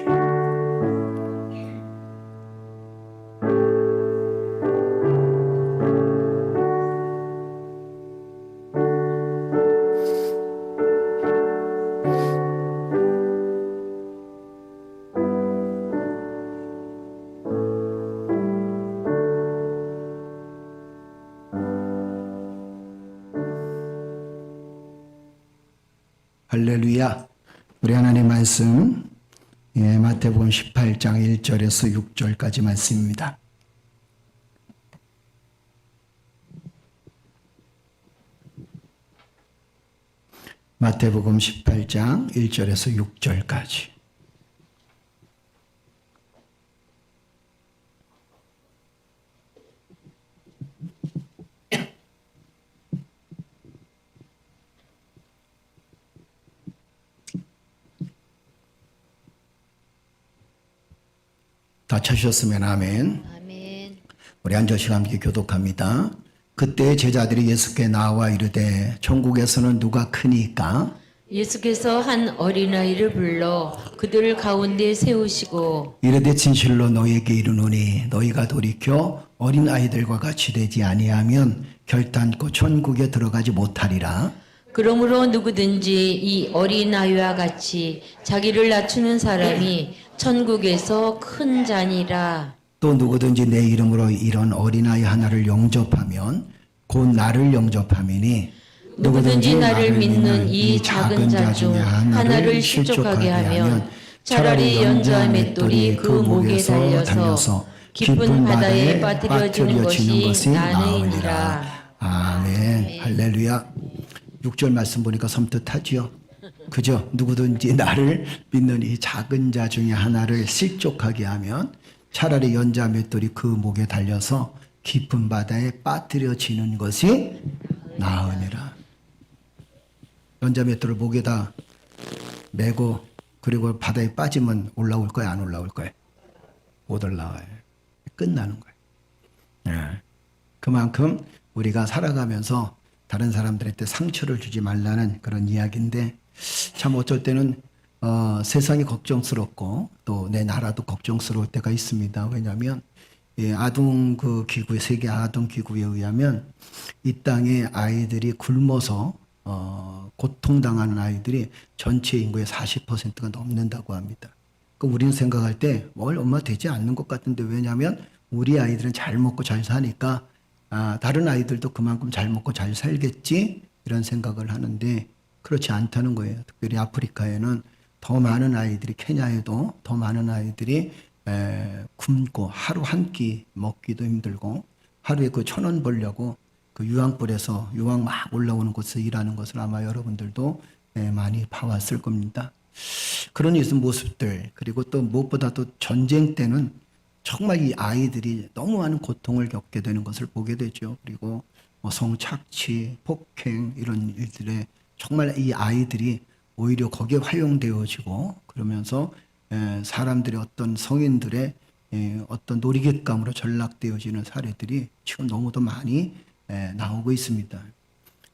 할렐루야. 우리 하나님 말씀 마태복음 18장 1절에서 6절까지 말씀입니다. 마태복음 18장 1절에서 6절까지. 다 찾으셨으면 아멘. 아멘. 우리 앉으시고 함께 교독합니다. 그때 제자들이 예수께 나와 이르되 천국에서는 누가 크니까? 예수께서 한 어린아이를 불러 그들 가운데 세우시고 이르되 진실로 너희에게 이르노니 너희가 돌이켜 어린아이들과 같이 되지 아니하면 결단코 천국에 들어가지 못하리라. 그러므로 누구든지 이 어린아이와 같이 자기를 낮추는 사람이 천국에서 큰 자니라. 또 누구든지 내 이름으로 이런 어린아이 하나를 영접하면 곧 나를 영접함이니 누구든지 나를 믿는 이 작은 자 중 하나를 실족하게 하면 차라리 연자 맷돌이 그 목에 달려서 깊은 바다에 빠뜨려지는 것이 나으니라. 아멘. 할렐루야. 6절 말씀 보니까 섬뜩하지요. 그죠? 누구든지 나를 믿는 이 작은 자 중에 하나를 실족하게 하면 차라리 연자 맷돌이 그 목에 달려서 깊은 바다에 빠뜨려지는 것이 나으니라. 연자 맷돌을 목에다 메고 그리고 바다에 빠지면 올라올 거야, 안 올라올 거야? 못 올라와요. 끝나는 거예요. 그만큼 우리가 살아가면서 다른 사람들한테 상처를 주지 말라는 그런 이야기인데 참 어쩔 때는 세상이 걱정스럽고 또 내 나라도 걱정스러울 때가 있습니다. 왜냐하면 아동 그 기구의 세계 아동 기구에 의하면 이 땅에 아이들이 굶어서 고통당하는 아이들이 전체 인구의 40%가 넘는다고 합니다. 그러니까 우리는 생각할 때 뭘 얼마 되지 않는 것 같은데 왜냐하면 우리 아이들은 잘 먹고 잘 사니까 다른 아이들도 그만큼 잘 먹고 잘 살겠지 이런 생각을 하는데 그렇지 않다는 거예요. 특별히 아프리카에는 더 많은 아이들이 케냐에도 더 많은 아이들이 굶고 하루 한 끼 먹기도 힘들고 하루에 그 1,000원 벌려고 그 유황불에서 유황 막 올라오는 곳에서 일하는 것을 아마 여러분들도 많이 봐왔을 겁니다. 그런 모습들 그리고 또 무엇보다도 전쟁 때는 정말 이 아이들이 너무 많은 고통을 겪게 되는 것을 보게 되죠. 그리고 성착취, 폭행 이런 일들에 정말 이 아이들이 오히려 거기에 활용되어지고 그러면서 사람들의 어떤 성인들의 어떤 놀이객감으로 전락되어지는 사례들이 지금 너무도 많이 나오고 있습니다.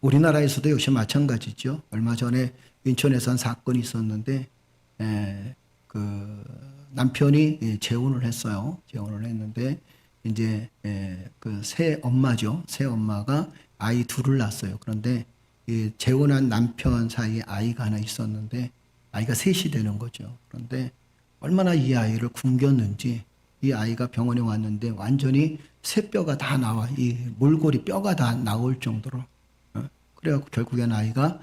우리나라에서도 역시 마찬가지죠. 얼마 전에 인천에서 한 사건이 있었는데 그 남편이 재혼을 했어요. 재혼을 했는데 이제 그 새 엄마죠. 새 엄마가 아이 둘을 낳았어요. 그런데 이 재혼한 남편 사이에 아이가 하나 있었는데 아이가 셋이 되는 거죠. 그런데 얼마나 이 아이를 굶겼는지 이 아이가 병원에 왔는데 완전히 새 뼈가 다 나와 이 몰골이 뼈가 다 나올 정도로 그래갖고 결국엔 아이가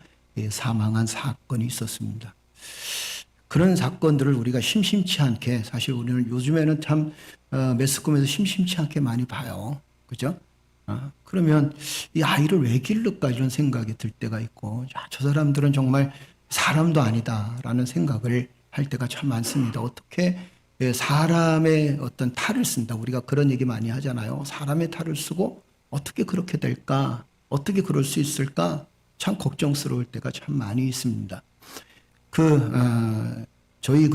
사망한 사건이 있었습니다. 그런 사건들을 우리가 심심치 않게 사실 우리는 요즘에는 참 매스컴에서 심심치 않게 많이 봐요. 그죠? 그러면 이 아이를 왜 기를까 이런 생각이 들 때가 있고 저 사람들은 정말 사람도 아니다라는 생각을 할 때가 참 많습니다. 어떻게 사람의 어떤 탈을 쓴다. 우리가 그런 얘기 많이 하잖아요. 사람의 탈을 쓰고 어떻게 그렇게 될까? 어떻게 그럴 수 있을까? 참 걱정스러울 때가 참 많이 있습니다. 저희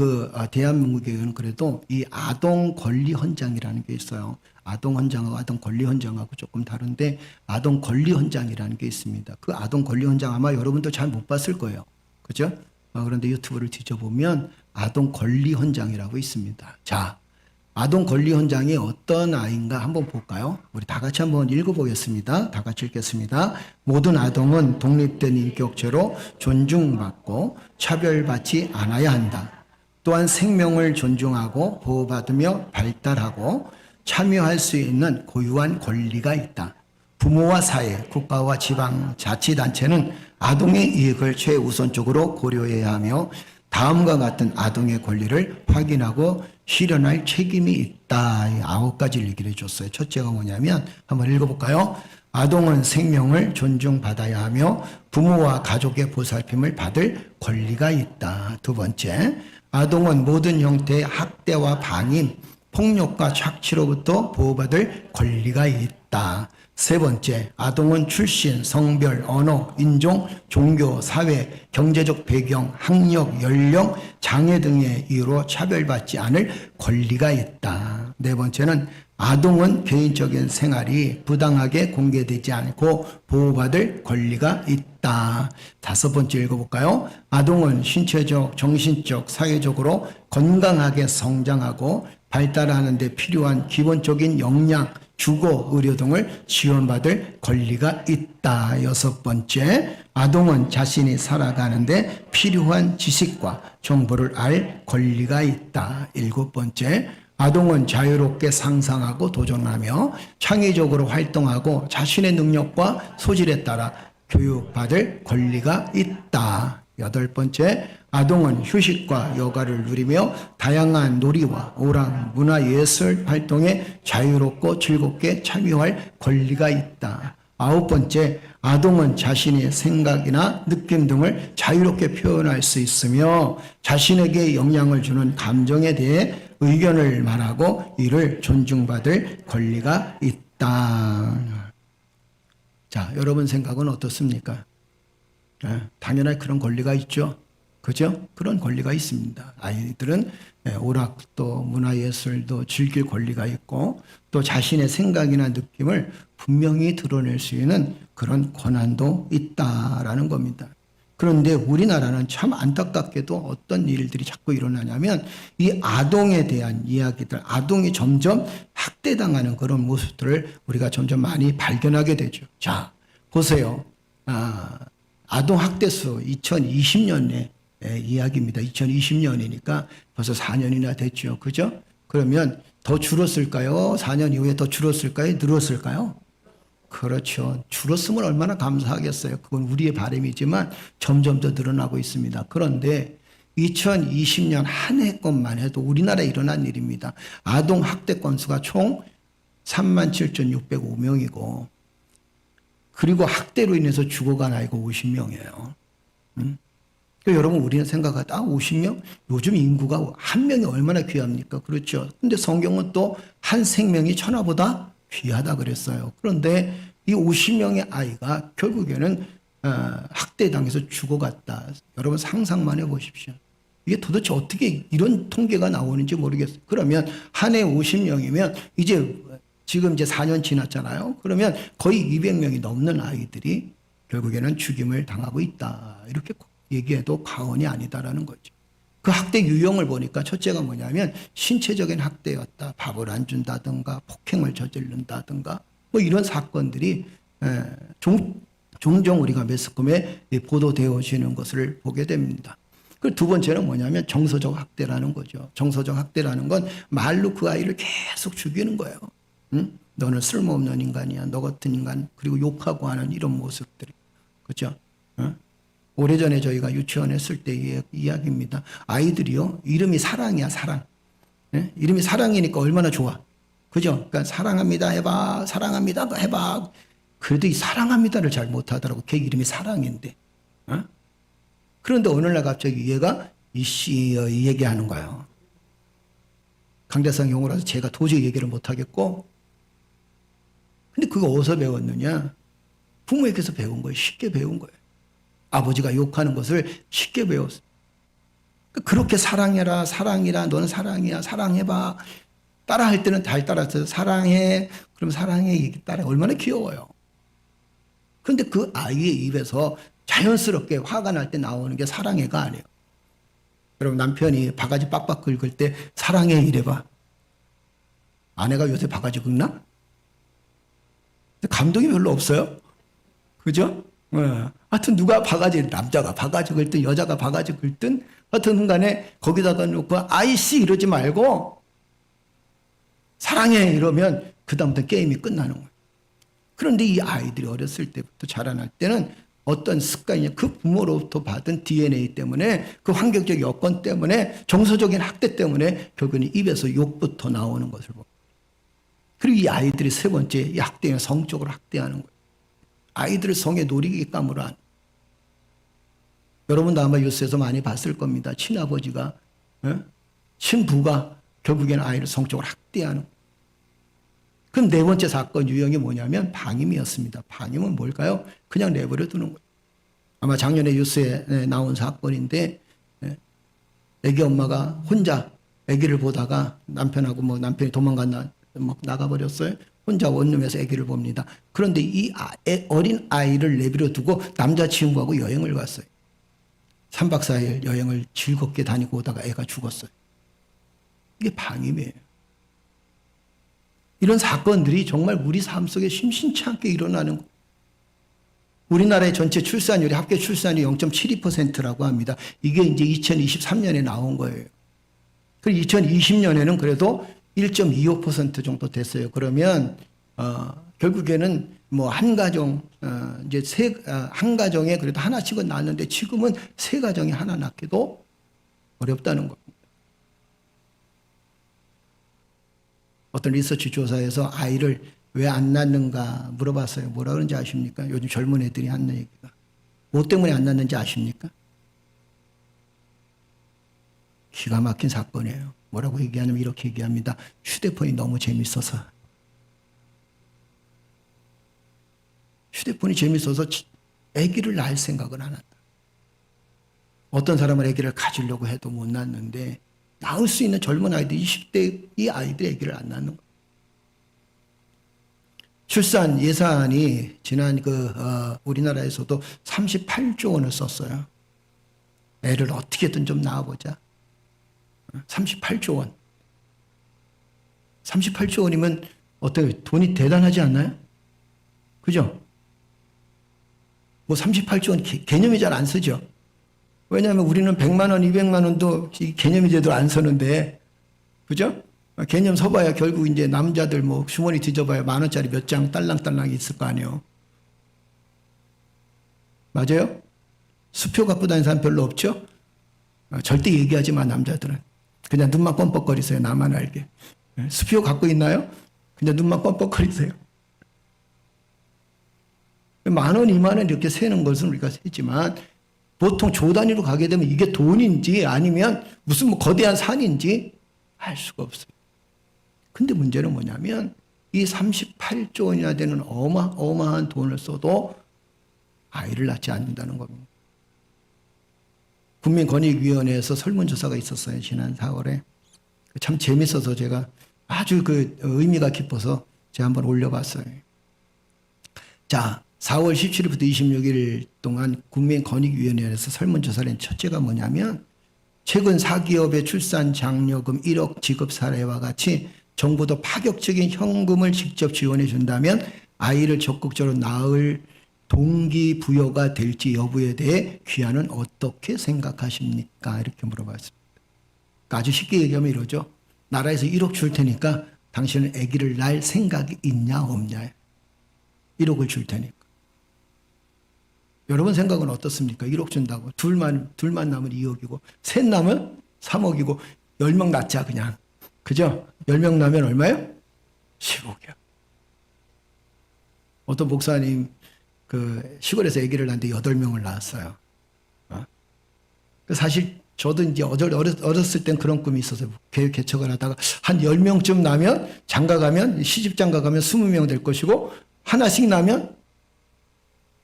대한민국에는 그래도 이 아동 권리 헌장이라는 게 있어요. 아동 헌장하고 아동 권리 헌장하고 조금 다른데 아동 권리 헌장이라는 게 있습니다. 그 아동 권리 헌장 아마 여러분도 잘 못 봤을 거예요. 그죠? 그런데 유튜브를 뒤져보면 아동 권리 헌장이라고 있습니다. 자, 아동 권리 헌장이 어떤 아이인가 한번 볼까요? 우리 다 같이 한번 읽어보겠습니다. 다 같이 읽겠습니다. 모든 아동은 독립된 인격체로 존중받고 차별받지 않아야 한다. 또한 생명을 존중하고 보호받으며 발달하고 참여할 수 있는 고유한 권리가 있다. 부모와 사회, 국가와 지방 자치단체는 아동의 이익을 최우선적으로 고려해야 하며 다음과 같은 아동의 권리를 확인하고 실현할 책임이 있다. 9가지를 얘기를 해줬어요. 첫째가 뭐냐면 한번 읽어볼까요? 아동은 생명을 존중받아야 하며 부모와 가족의 보살핌을 받을 권리가 있다. 두 번째, 아동은 모든 형태의 학대와 반임, 폭력과 착취로부터 보호받을 권리가 있다. 세 번째, 아동은 출신, 성별, 언어, 인종, 종교, 사회, 경제적 배경, 학력, 연령, 장애 등의 이유로 차별받지 않을 권리가 있다. 네 번째는 아동은 개인적인 생활이 부당하게 공개되지 않고 보호받을 권리가 있다. 다섯 번째 읽어볼까요? 아동은 신체적, 정신적, 사회적으로 건강하게 성장하고 발달하는 데 필요한 기본적인 역량, 주거, 의료 등을 지원받을 권리가 있다. 여섯 번째, 아동은 자신이 살아가는데 필요한 지식과 정보를 알 권리가 있다. 일곱 번째, 아동은 자유롭게 상상하고 도전하며 창의적으로 활동하고 자신의 능력과 소질에 따라 교육받을 권리가 있다. 여덟 번째, 아동은 휴식과 여가를 누리며 다양한 놀이와 오락, 문화예술 활동에 자유롭고 즐겁게 참여할 권리가 있다. 아홉 번째, 아동은 자신의 생각이나 느낌 등을 자유롭게 표현할 수 있으며 자신에게 영향을 주는 감정에 대해 의견을 말하고 이를 존중받을 권리가 있다. 자, 여러분 생각은 어떻습니까? 당연히 그런 권리가 있죠. 그죠? 그런 권리가 있습니다. 아이들은 오락도 문화예술도 즐길 권리가 있고 또 자신의 생각이나 느낌을 분명히 드러낼 수 있는 그런 권한도 있다라는 겁니다. 그런데 우리나라는 참 안타깝게도 어떤 일들이 자꾸 일어나냐면 이 아동에 대한 이야기들, 아동이 점점 학대당하는 그런 모습들을 우리가 점점 많이 발견하게 되죠. 자, 보세요. 아동 학대수 2020년에 이야기입니다. 2020년이니까 벌써 4년이나 됐죠. 그죠? 그러면 더 줄었을까요? 4년 이후에 더 줄었을까요? 늘었을까요? 그렇죠. 줄었으면 얼마나 감사하겠어요. 그건 우리의 바람이지만 점점 더 늘어나고 있습니다. 그런데 2020년 한 해 것만 해도 우리나라에 일어난 일입니다. 아동 학대 건수가 총 37,605명이고 그리고 학대로 인해서 죽어간 아이가 50명이에요. 그러니까 여러분 우리는 생각하다 50명? 요즘 인구가 한 명이 얼마나 귀합니까? 그렇죠. 근데 성경은 또 한 생명이 천하보다 귀하다 그랬어요. 그런데 이 50명의 아이가 결국에는 학대당해서 죽어갔다. 여러분 상상만 해보십시오. 이게 도대체 어떻게 이런 통계가 나오는지 모르겠어요. 그러면 한 해 50명이면 지금 이제 4년 지났잖아요. 그러면 거의 200명이 넘는 아이들이 결국에는 죽임을 당하고 있다. 이렇게 얘기해도 과언이 아니다라는 거죠. 그 학대 유형을 보니까 첫째가 뭐냐면 신체적인 학대였다. 밥을 안 준다든가 폭행을 저지른다든가 뭐 이런 사건들이 종종 우리가 매스컴에 보도되어지는 것을 보게 됩니다. 그리고 두 번째는 뭐냐면 정서적 학대라는 거죠. 정서적 학대라는 건 말로 그 아이를 계속 죽이는 거예요. 응? 너는 쓸모없는 인간이야. 너 같은 인간. 그리고 욕하고 하는 이런 모습들이. 그렇죠? 응? 오래전에 저희가 유치원 했을 때 이야기입니다. 아이들이요. 이름이 사랑이야. 사랑. 예? 이름이 사랑이니까 얼마나 좋아. 그죠? 그러니까 사랑합니다 해봐. 사랑합니다 해봐. 그래도 이 사랑합니다를 잘 못하더라고. 걔 이름이 사랑인데. 어? 그런데 어느 날 갑자기 얘가 이 얘기하는 거예요. 강대상 용어라서 제가 도저히 얘기를 못하겠고. 근데 그거 어디서 배웠느냐? 부모에게서 배운 거예요. 쉽게 배운 거예요. 아버지가 욕하는 것을 쉽게 배웠어요. 그렇게 사랑해라, 사랑이라, 너는 사랑이야, 사랑해봐. 따라할 때는 잘 따라서 사랑해, 그럼 사랑해, 따라 얼마나 귀여워요. 그런데 그 아이의 입에서 자연스럽게 화가 날 때 나오는 게 사랑해가 아니에요. 여러분 남편이 바가지 빡빡 긁을 때 사랑해 이래봐. 아내가 요새 바가지 긁나? 감동이 별로 없어요. 그죠? 하여튼 누가 바가지, 남자가 바가지 긁든 여자가 바가지 긁든 하여튼 간에 거기다가 놓고 아이씨 이러지 말고 사랑해 이러면 그다음부터 게임이 끝나는 거예요. 그런데 이 아이들이 어렸을 때부터 자라날 때는 어떤 습관이냐, 그 부모로부터 받은 DNA 때문에, 그 환경적 여건 때문에, 정서적인 학대 때문에 결국은 입에서 욕부터 나오는 것을 봅니다. 그리고 이 아이들이 세 번째, 이 학대는 성적으로 학대하는 거예요. 아이들을 성의 놀이기감으로 하는. 여러분도 아마 뉴스에서 많이 봤을 겁니다. 친아버지가, 친부가 결국에는 아이를 성적으로 학대하는 거예요. 그럼 네 번째 사건 유형이 뭐냐면 방임이었습니다. 방임은 뭘까요? 그냥 내버려 두는 거예요. 아마 작년에 뉴스에 나온 사건인데 애기 엄마가 혼자 애기를 보다가 남편하고 남편이 도망갔나 나가버렸어요. 혼자 원룸에서 애기를 봅니다. 그런데 이 어린 아이를 내버려 두고 남자친구하고 여행을 갔어요. 3박 4일 여행을 즐겁게 다니고 오다가 애가 죽었어요. 이게 방임이에요. 이런 사건들이 정말 우리 삶 속에 심심치 않게 일어나는 거예요. 우리나라의 전체 출산율이 합계 출산율이 0.72%라고 합니다. 이게 이제 2023년에 나온 거예요. 그리고 2020년에는 그래도 1.25% 정도 됐어요. 그러면 결국에는 한 가정 이제 한 가정에 그래도 하나씩은 낳았는데 지금은 세 가정이 하나 낳기도 어렵다는 겁니다. 어떤 리서치 조사에서 아이를 왜 안 낳는가 물어봤어요. 뭐라 그런지 아십니까? 요즘 젊은 애들이 하는 얘기가. 뭐 때문에 안 낳는지 아십니까? 기가 막힌 사건이에요. 뭐라고 얘기하냐면 이렇게 얘기합니다. 휴대폰이 너무 재밌어서. 휴대폰이 재밌어서 아기를 낳을 생각을 안 한다. 어떤 사람은 아기를 가지려고 해도 못 낳는데 낳을 수 있는 젊은 아이들, 20대 이 아이들이 아기를 안 낳는 거예요. 출산 예산이 지난 우리나라에서도 38조 원을 썼어요. 애를 어떻게든 좀 낳아보자. 38조 원. 38조 원이면 어떻게 돈이 대단하지 않나요? 그죠? 38조 원 개념이 잘 안 쓰죠. 왜냐하면 우리는 100만 원, 200만 원도 개념이 제대로 안 서는데, 그죠? 개념 서봐야 결국 이제 남자들 주머니 뒤져봐야 10,000원짜리 몇 장 딸랑딸랑 있을 거 아니에요. 맞아요? 수표 갖고 다니는 사람 별로 없죠? 절대 얘기하지 마, 남자들은. 그냥 눈만 껌뻑거리세요, 나만 알게. 수표 갖고 있나요? 그냥 눈만 껌뻑거리세요. 10,000원, 20,000원 이렇게 세는 것은 우리가 세지만 보통 조 단위로 가게 되면 이게 돈인지 아니면 무슨 거대한 산인지 알 수가 없어요. 근데 문제는 뭐냐면 이 38조 원이나 되는 어마어마한 돈을 써도 아이를 낳지 않는다는 겁니다. 국민권익위원회에서 설문조사가 있었어요. 지난 4월에. 참 재밌어서 제가 아주 의미가 깊어서 제가 한번 올려봤어요. 자, 4월 17일부터 26일 동안 국민권익위원회에서 설문조사를 한 첫째가 뭐냐면 최근 4기업의 출산 장려금 1억 지급 사례와 같이 정부도 파격적인 현금을 직접 지원해 준다면 아이를 적극적으로 낳을 동기부여가 될지 여부에 대해 귀하는 어떻게 생각하십니까? 이렇게 물어봤습니다. 아주 쉽게 얘기하면 이러죠. 나라에서 1억 줄 테니까 당신은 아기를 낳을 생각이 있냐 없냐. 1억을 줄 테니까. 여러분 생각은 어떻습니까? 1억 준다고. 둘만 낳으면 2억이고 셋 낳으면 3억이고 10명 낳자 그냥. 그죠? 10명 낳으면 얼마예요? 10억이요. 어떤 목사님 그 시골에서 아기를 낳는데 8명을 낳았어요. 사실 저도 이제 어렸을 땐 그런 꿈이 있어서 계획 개척을 하다가 한 10명쯤 나면 장가 가면 시집 장가 가면 20명 될 것이고 하나씩 나면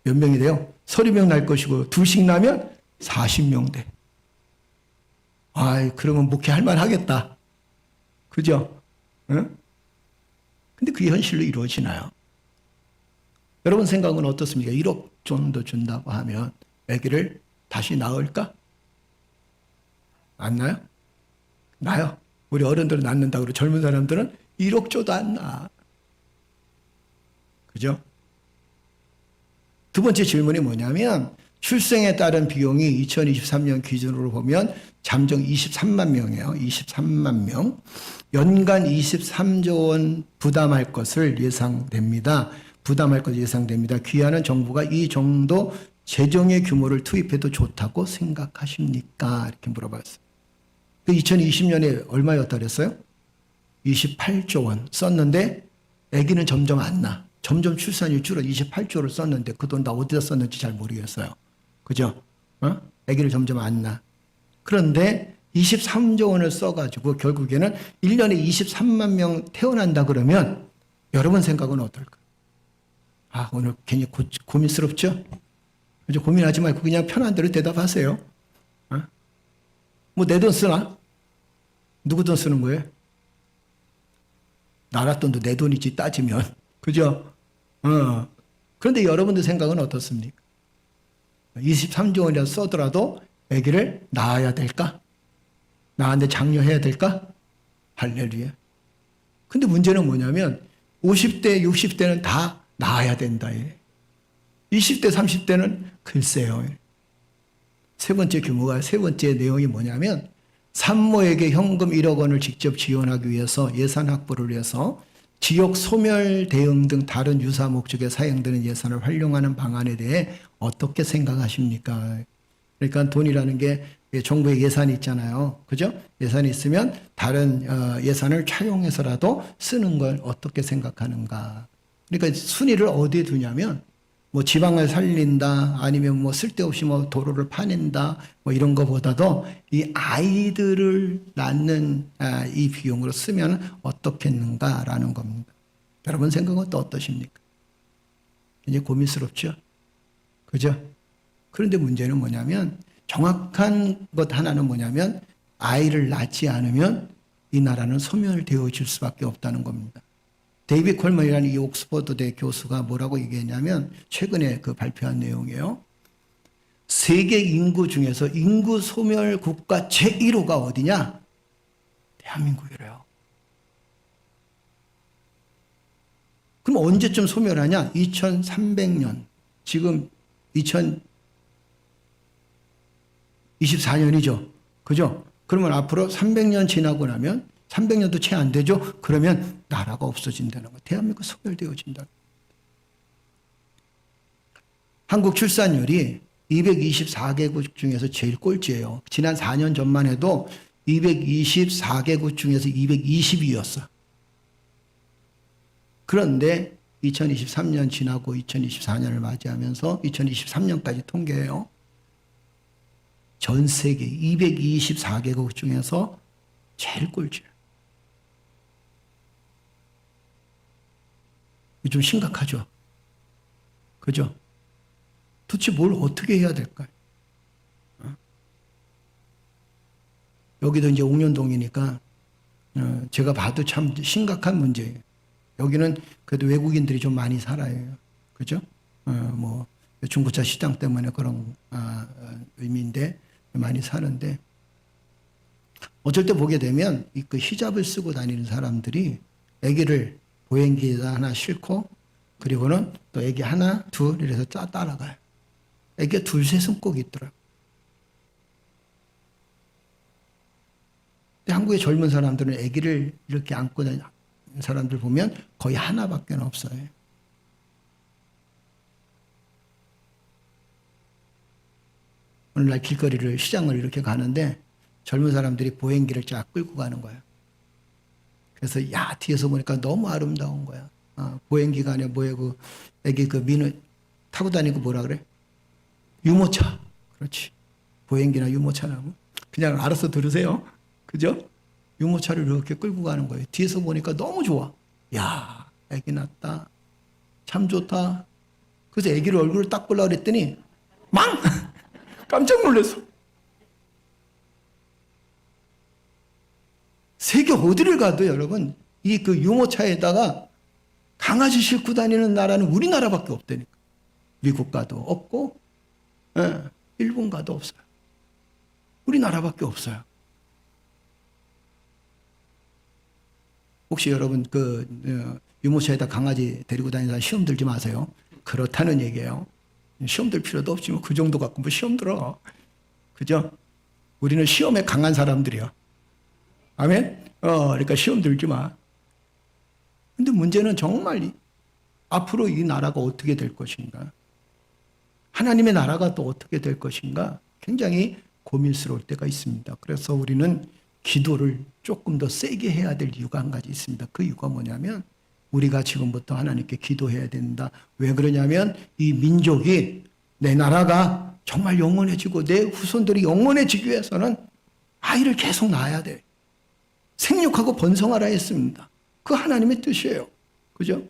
몇 명이 돼요? 30명 날 것이고 둘씩 나면 40명 돼. 아이 그러면 목회할 만 하겠다. 그죠? 응? 근데 그게 현실로 이루어지나요? 여러분 생각은 어떻습니까? 1억 정도 준다고 하면 아기를 다시 낳을까? 안 나요? 나요. 우리 어른들은 낳는다고 그러고 젊은 사람들은 1억 줘도 안 나. 그죠? 두 번째 질문이 뭐냐면 출생에 따른 비용이 2023년 기준으로 보면 잠정 23만 명이에요. 23만 명. 연간 23조 원 부담할 것을 예상됩니다. 귀하는 정부가 이 정도 재정의 규모를 투입해도 좋다고 생각하십니까? 이렇게 물어봤어요. 2020년에 얼마였다 그랬어요? 28조 원 썼는데 아기는 점점 안 나. 점점 출산율 줄어 28조를 썼는데 그 돈 다 어디다 썼는지 잘 모르겠어요. 그죠? 아기를 점점 안 나. 그런데 23조 원을 써가지고 결국에는 1년에 23만 명 태어난다 그러면 여러분 생각은 어떨까요? 아, 오늘 괜히 고민스럽죠? 그죠? 고민하지 말고 그냥 편한 대로 대답하세요. 뭐 내 돈 쓰나? 누구 돈 쓰는 거예요? 나라 돈도 내 돈이지 따지면. 그죠? 그런데 여러분들 생각은 어떻습니까? 23조 원이라도 써더라도 아기를 낳아야 될까? 낳았는데 장려해야 될까? 할렐루야. 근데 문제는 뭐냐면 50대, 60대는 다 낳아야 된다. 20대, 30대는 글쎄요. 세 번째 내용이 뭐냐면 산모에게 현금 1억 원을 직접 지원하기 위해서 예산 확보를 위해서 지역 소멸 대응 등 다른 유사 목적에 사용되는 예산을 활용하는 방안에 대해 어떻게 생각하십니까? 그러니까 돈이라는 게 정부의 예산이 있잖아요. 그죠? 예산이 있으면 다른 예산을 차용해서라도 쓰는 걸 어떻게 생각하는가? 그러니까 순위를 어디에 두냐면 뭐 지방을 살린다 아니면 뭐 쓸데없이 뭐 도로를 파낸다 뭐 이런 거보다도 이 아이들을 낳는 이 비용으로 쓰면 어떻겠는가라는 겁니다. 여러분 생각은 또 어떠십니까? 이제 고민스럽죠? 그죠? 그런데 문제는 뭐냐면 정확한 것 하나는 뭐냐면 아이를 낳지 않으면 이 나라는 소멸되어질 수밖에 없다는 겁니다. 데이비드 콜먼이라는 이 옥스퍼드대 교수가 뭐라고 얘기했냐면 최근에 그 발표한 내용이에요. 세계 인구 중에서 인구 소멸 국가 제1호가 어디냐? 대한민국이래요. 그럼 언제쯤 소멸하냐? 2300년. 지금 2024년이죠. 그죠? 그러면 앞으로 300년 지나고 나면 300년도 채 안 되죠? 그러면 나라가 없어진다는 거. 대한민국 소멸되어진다. 한국 출산율이 224개국 중에서 제일 꼴찌예요. 지난 4년 전만 해도 224개국 중에서 220위였어. 그런데 2023년 지나고 2024년을 맞이하면서 2023년까지 통계해요. 전 세계 224개국 중에서 제일 꼴찌예요. 좀 심각하죠. 그죠? 도대체 뭘 어떻게 해야 될까요? 여기도 이제 옥년동이니까 제가 봐도 참 심각한 문제예요. 여기는 그래도 외국인들이 좀 많이 살아요. 그죠? 뭐 중고차 시장 때문에 그런 의미인데 많이 사는데 어쩔 때 보게 되면 그 히잡을 쓰고 다니는 사람들이 아기를 보행기에다 하나 싣고 그리고는 또 애기 하나, 둘 이래서 따라가요. 애기가 둘, 셋은 꼭 있더라고요. 근데 한국의 젊은 사람들은 애기를 이렇게 안고 다니는 사람들 보면 거의 하나밖에 없어요. 오늘날 길거리를 시장을 이렇게 가는데 젊은 사람들이 보행기를 쫙 끌고 가는 거예요. 그래서 야 뒤에서 보니까 너무 아름다운 거야. 보행기가 아니라 뭐예요? 그 애기 그 민우 타고 다니고 뭐라 그래? 유모차. 그렇지. 보행기나 유모차나 그냥 알아서 들으세요. 그죠? 유모차를 이렇게 끌고 가는 거예요. 뒤에서 보니까 너무 좋아. 야 애기 낳았다. 참 좋다. 그래서 애기를 얼굴을 딱 보려고 그랬더니 망! 깜짝 놀랐어. 세계 어디를 가도 여러분 이 그 유모차에다가 강아지 싣고 다니는 나라는 우리나라밖에 없다니까. 미국 가도 없고 일본 가도 없어요. 우리나라밖에 없어요. 혹시 여러분 그 유모차에다 강아지 데리고 다니는 시험 들지 마세요. 그렇다는 얘기예요. 시험 들 필요도 없지 뭐 그 정도 갖고 뭐 시험 들어. 그죠? 우리는 시험에 강한 사람들이야. 아멘? 그러니까 시험 들지 마. 근데 문제는 정말 앞으로 이 나라가 어떻게 될 것인가? 하나님의 나라가 또 어떻게 될 것인가? 굉장히 고민스러울 때가 있습니다. 그래서 우리는 기도를 조금 더 세게 해야 될 이유가 한 가지 있습니다. 그 이유가 뭐냐면 우리가 지금부터 하나님께 기도해야 된다. 왜 그러냐면 이 민족이 내 나라가 정말 영원해지고 내 후손들이 영원해지기 위해서는 아이를 계속 낳아야 돼. 생육하고 번성하라 했습니다. 그 하나님의 뜻이에요. 그죠?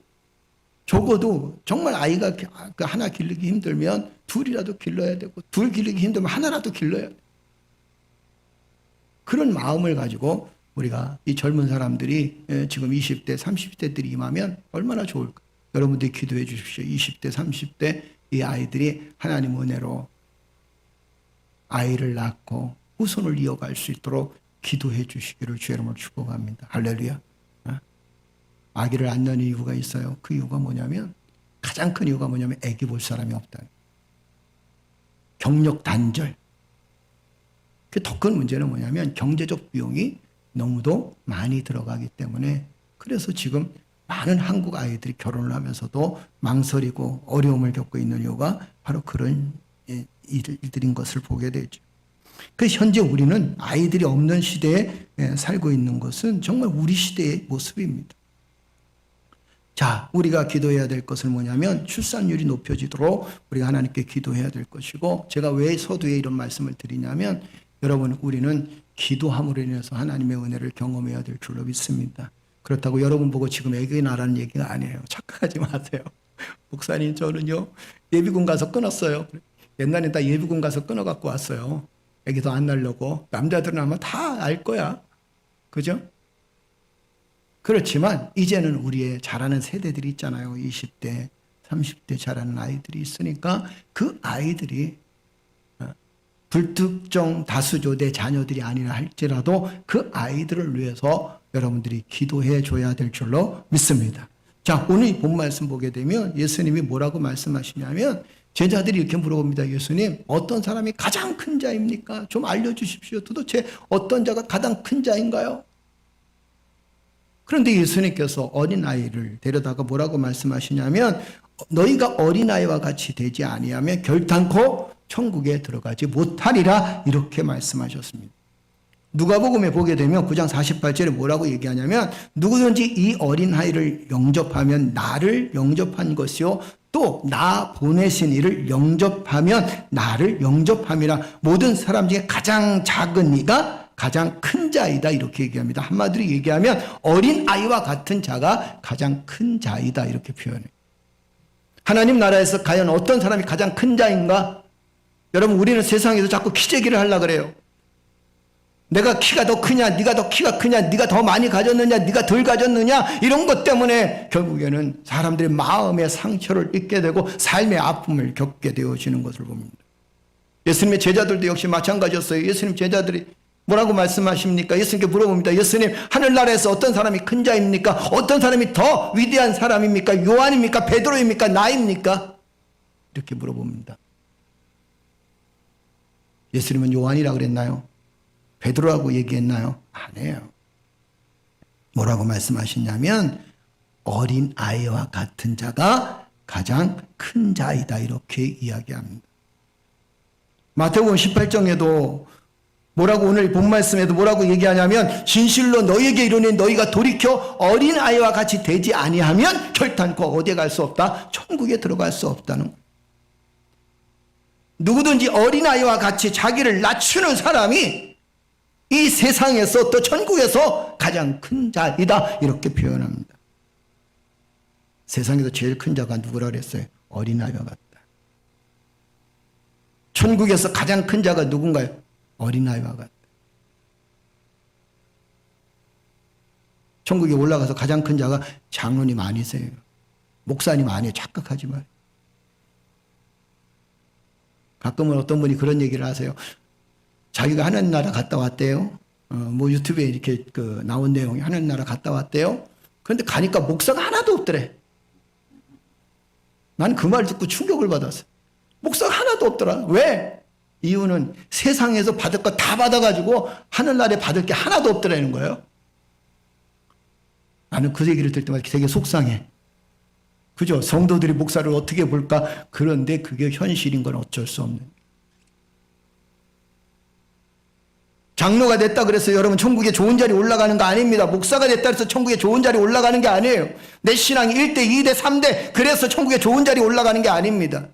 적어도 정말 아이가 하나 기르기 힘들면 둘이라도 길러야 되고 둘 기르기 힘들면 하나라도 길러야 돼. 그런 마음을 가지고 우리가 이 젊은 사람들이 지금 20대, 30대들이 임하면 얼마나 좋을까. 여러분들이 기도해 주십시오. 20대, 30대 이 아이들이 하나님 은혜로 아이를 낳고 후손을 이어갈 수 있도록 기도해 주시기를 주의 이름으로 축복합니다. 할렐루야. 아기를 안 낳는 이유가 있어요. 그 이유가 뭐냐면 가장 큰 이유가 뭐냐면 아기 볼 사람이 없다. 경력 단절. 더 큰 문제는 뭐냐면 경제적 비용이 너무도 많이 들어가기 때문에 그래서 지금 많은 한국 아이들이 결혼을 하면서도 망설이고 어려움을 겪고 있는 이유가 바로 그런 일들인 것을 보게 되죠. 그 현재 우리는 아이들이 없는 시대에 살고 있는 것은 정말 우리 시대의 모습입니다. 자, 우리가 기도해야 될 것은 뭐냐면 출산율이 높여지도록 우리가 하나님께 기도해야 될 것이고 제가 왜 서두에 이런 말씀을 드리냐면 여러분 우리는 기도함으로 인해서 하나님의 은혜를 경험해야 될 줄로 믿습니다. 그렇다고 여러분 보고 지금 애기 낳으라는 얘기가 아니에요. 착각하지 마세요. 목사님 저는요 예비군 가서 끊었어요. 옛날에 다 예비군 가서 끊어갖고 왔어요. 애기도 안 낳으려고. 남자들은 아마 다 알 거야. 그죠? 그렇지만 이제는 우리의 자라는 세대들이 있잖아요. 20대, 30대 자라는 아이들이 있으니까 그 아이들이 불특정 다수조 내 자녀들이 아니라 할지라도 그 아이들을 위해서 여러분들이 기도해 줘야 될 줄로 믿습니다. 자, 오늘 이 본 말씀 보게 되면 예수님이 뭐라고 말씀하시냐면 제자들이 이렇게 물어봅니다. 예수님, 어떤 사람이 가장 큰 자입니까? 좀 알려주십시오. 도대체 어떤 자가 가장 큰 자인가요? 그런데 예수님께서 어린아이를 데려다가 뭐라고 말씀하시냐면 너희가 어린아이와 같이 되지 아니하면 결단코 천국에 들어가지 못하리라 이렇게 말씀하셨습니다. 누가복음에 보게 되면 9장 48절에 뭐라고 얘기하냐면 누구든지 이 어린아이를 영접하면 나를 영접한 것이요 또 나 보내신 이를 영접하면 나를 영접함이라. 모든 사람 중에 가장 작은 이가 가장 큰 자이다 이렇게 얘기합니다. 한마디로 얘기하면 어린아이와 같은 자가 가장 큰 자이다 이렇게 표현해요. 하나님 나라에서 과연 어떤 사람이 가장 큰 자인가? 여러분 우리는 세상에서 자꾸 키재기를 하려고 그래요. 내가 키가 더 크냐, 네가 더 키가 크냐, 네가 더 많이 가졌느냐, 네가 덜 가졌느냐 이런 것 때문에 결국에는 사람들의 마음의 상처를 입게 되고 삶의 아픔을 겪게 되어지는 것을 봅니다. 예수님의 제자들도 역시 마찬가지였어요. 예수님 제자들이 뭐라고 말씀하십니까? 예수님께 물어봅니다. 예수님, 하늘나라에서 어떤 사람이 큰 자입니까? 어떤 사람이 더 위대한 사람입니까? 요한입니까? 베드로입니까? 나입니까? 이렇게 물어봅니다. 예수님은 요한이라고 그랬나요? 베드로라고 얘기했나요? 아니에요. 뭐라고 말씀하시냐면 어린 아이와 같은 자가 가장 큰 자이다, 이렇게 이야기합니다. 마태복음 18장에도 뭐라고, 오늘 본 말씀에도 뭐라고 얘기하냐면 진실로 너희에게 이르니 너희가 돌이켜 어린 아이와 같이 되지 아니하면 결단코 어디에 갈 수 없다, 천국에 들어갈 수 없다는 거예요. 누구든지 어린 아이와 같이 자기를 낮추는 사람이 이 세상에서 또 천국에서 가장 큰 자이다, 이렇게 표현합니다. 세상에서 제일 큰 자가 누구라 그랬어요? 어린아이와 같다. 천국에서 가장 큰 자가 누군가요? 어린아이와 같다. 천국에 올라가서 가장 큰 자가 장로님 아니세요. 목사님 아니에요. 착각하지 마요. 가끔은 어떤 분이 그런 얘기를 하세요. 자기가 하나님 나라 갔다 왔대요. 뭐 유튜브에 이렇게 나온 내용이 하나님 나라 갔다 왔대요. 그런데 가니까 목사가 하나도 없더래. 난 그 말 듣고 충격을 받았어요. 목사가 하나도 없더라. 왜? 이유는 세상에서 받을 거 다 받아가지고 하늘나라에 받을 게 하나도 없더라는 거예요. 나는 그 얘기를 들을 때마다 되게 속상해. 그죠? 성도들이 목사를 어떻게 볼까? 그런데 그게 현실인 건 어쩔 수 없는. 장로가 됐다 그래서 여러분 천국에 좋은 자리 올라가는 거 아닙니다. 목사가 됐다 그래서 천국에 좋은 자리 올라가는 게 아니에요. 내 신앙이 1대, 2대, 3대 그래서 천국에 좋은 자리 올라가는 게 아닙니다.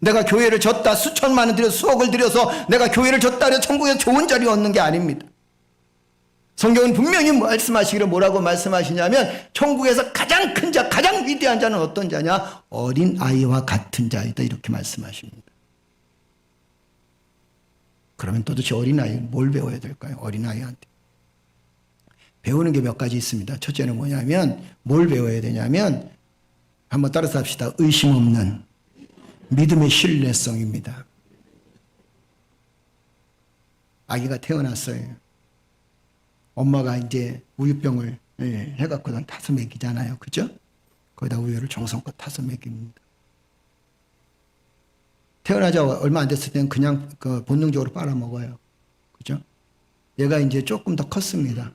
내가 교회를 졌다, 수천만 원 들여서 수억을 들여서 내가 교회를 졌다 그래서 천국에 좋은 자리 얻는 게 아닙니다. 성경은 분명히 말씀하시기를 뭐라고 말씀하시냐면 천국에서 가장 큰 자, 가장 위대한 자는 어떤 자냐? 어린 아이와 같은 자이다, 이렇게 말씀하십니다. 그러면 도대체 어린아이 뭘 배워야 될까요? 어린아이한테 배우는 게 몇 가지 있습니다. 첫째는 뭐냐면, 뭘 배워야 되냐면, 한번 따라서 합시다. 의심 없는 믿음의 신뢰성입니다. 아기가 태어났어요. 엄마가 이제 우유병을 해갖고 타서 먹이잖아요. 그죠? 거기다 우유를 정성껏 타서 먹입니다. 태어나자 얼마 안 됐을 때는 그냥 본능적으로 빨아먹어요. 그죠? 얘가 이제 조금 더 컸습니다.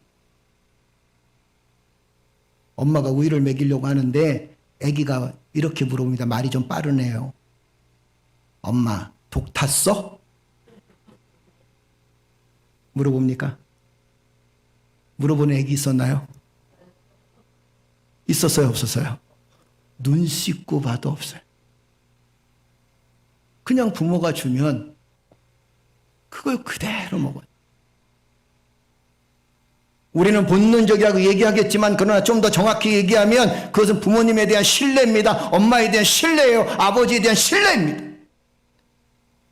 엄마가 우유를 먹이려고 하는데 아기가 이렇게 물어봅니다. 말이 좀 빠르네요. 엄마, 독 탔어? 물어봅니까? 물어보는 아기 있었나요? 있었어요? 없었어요? 눈 씻고 봐도 없어요. 그냥 부모가 주면 그걸 그대로 먹어요. 우리는 본능적이라고 얘기하겠지만 그러나 좀 더 정확히 얘기하면 그것은 부모님에 대한 신뢰입니다. 엄마에 대한 신뢰예요. 아버지에 대한 신뢰입니다.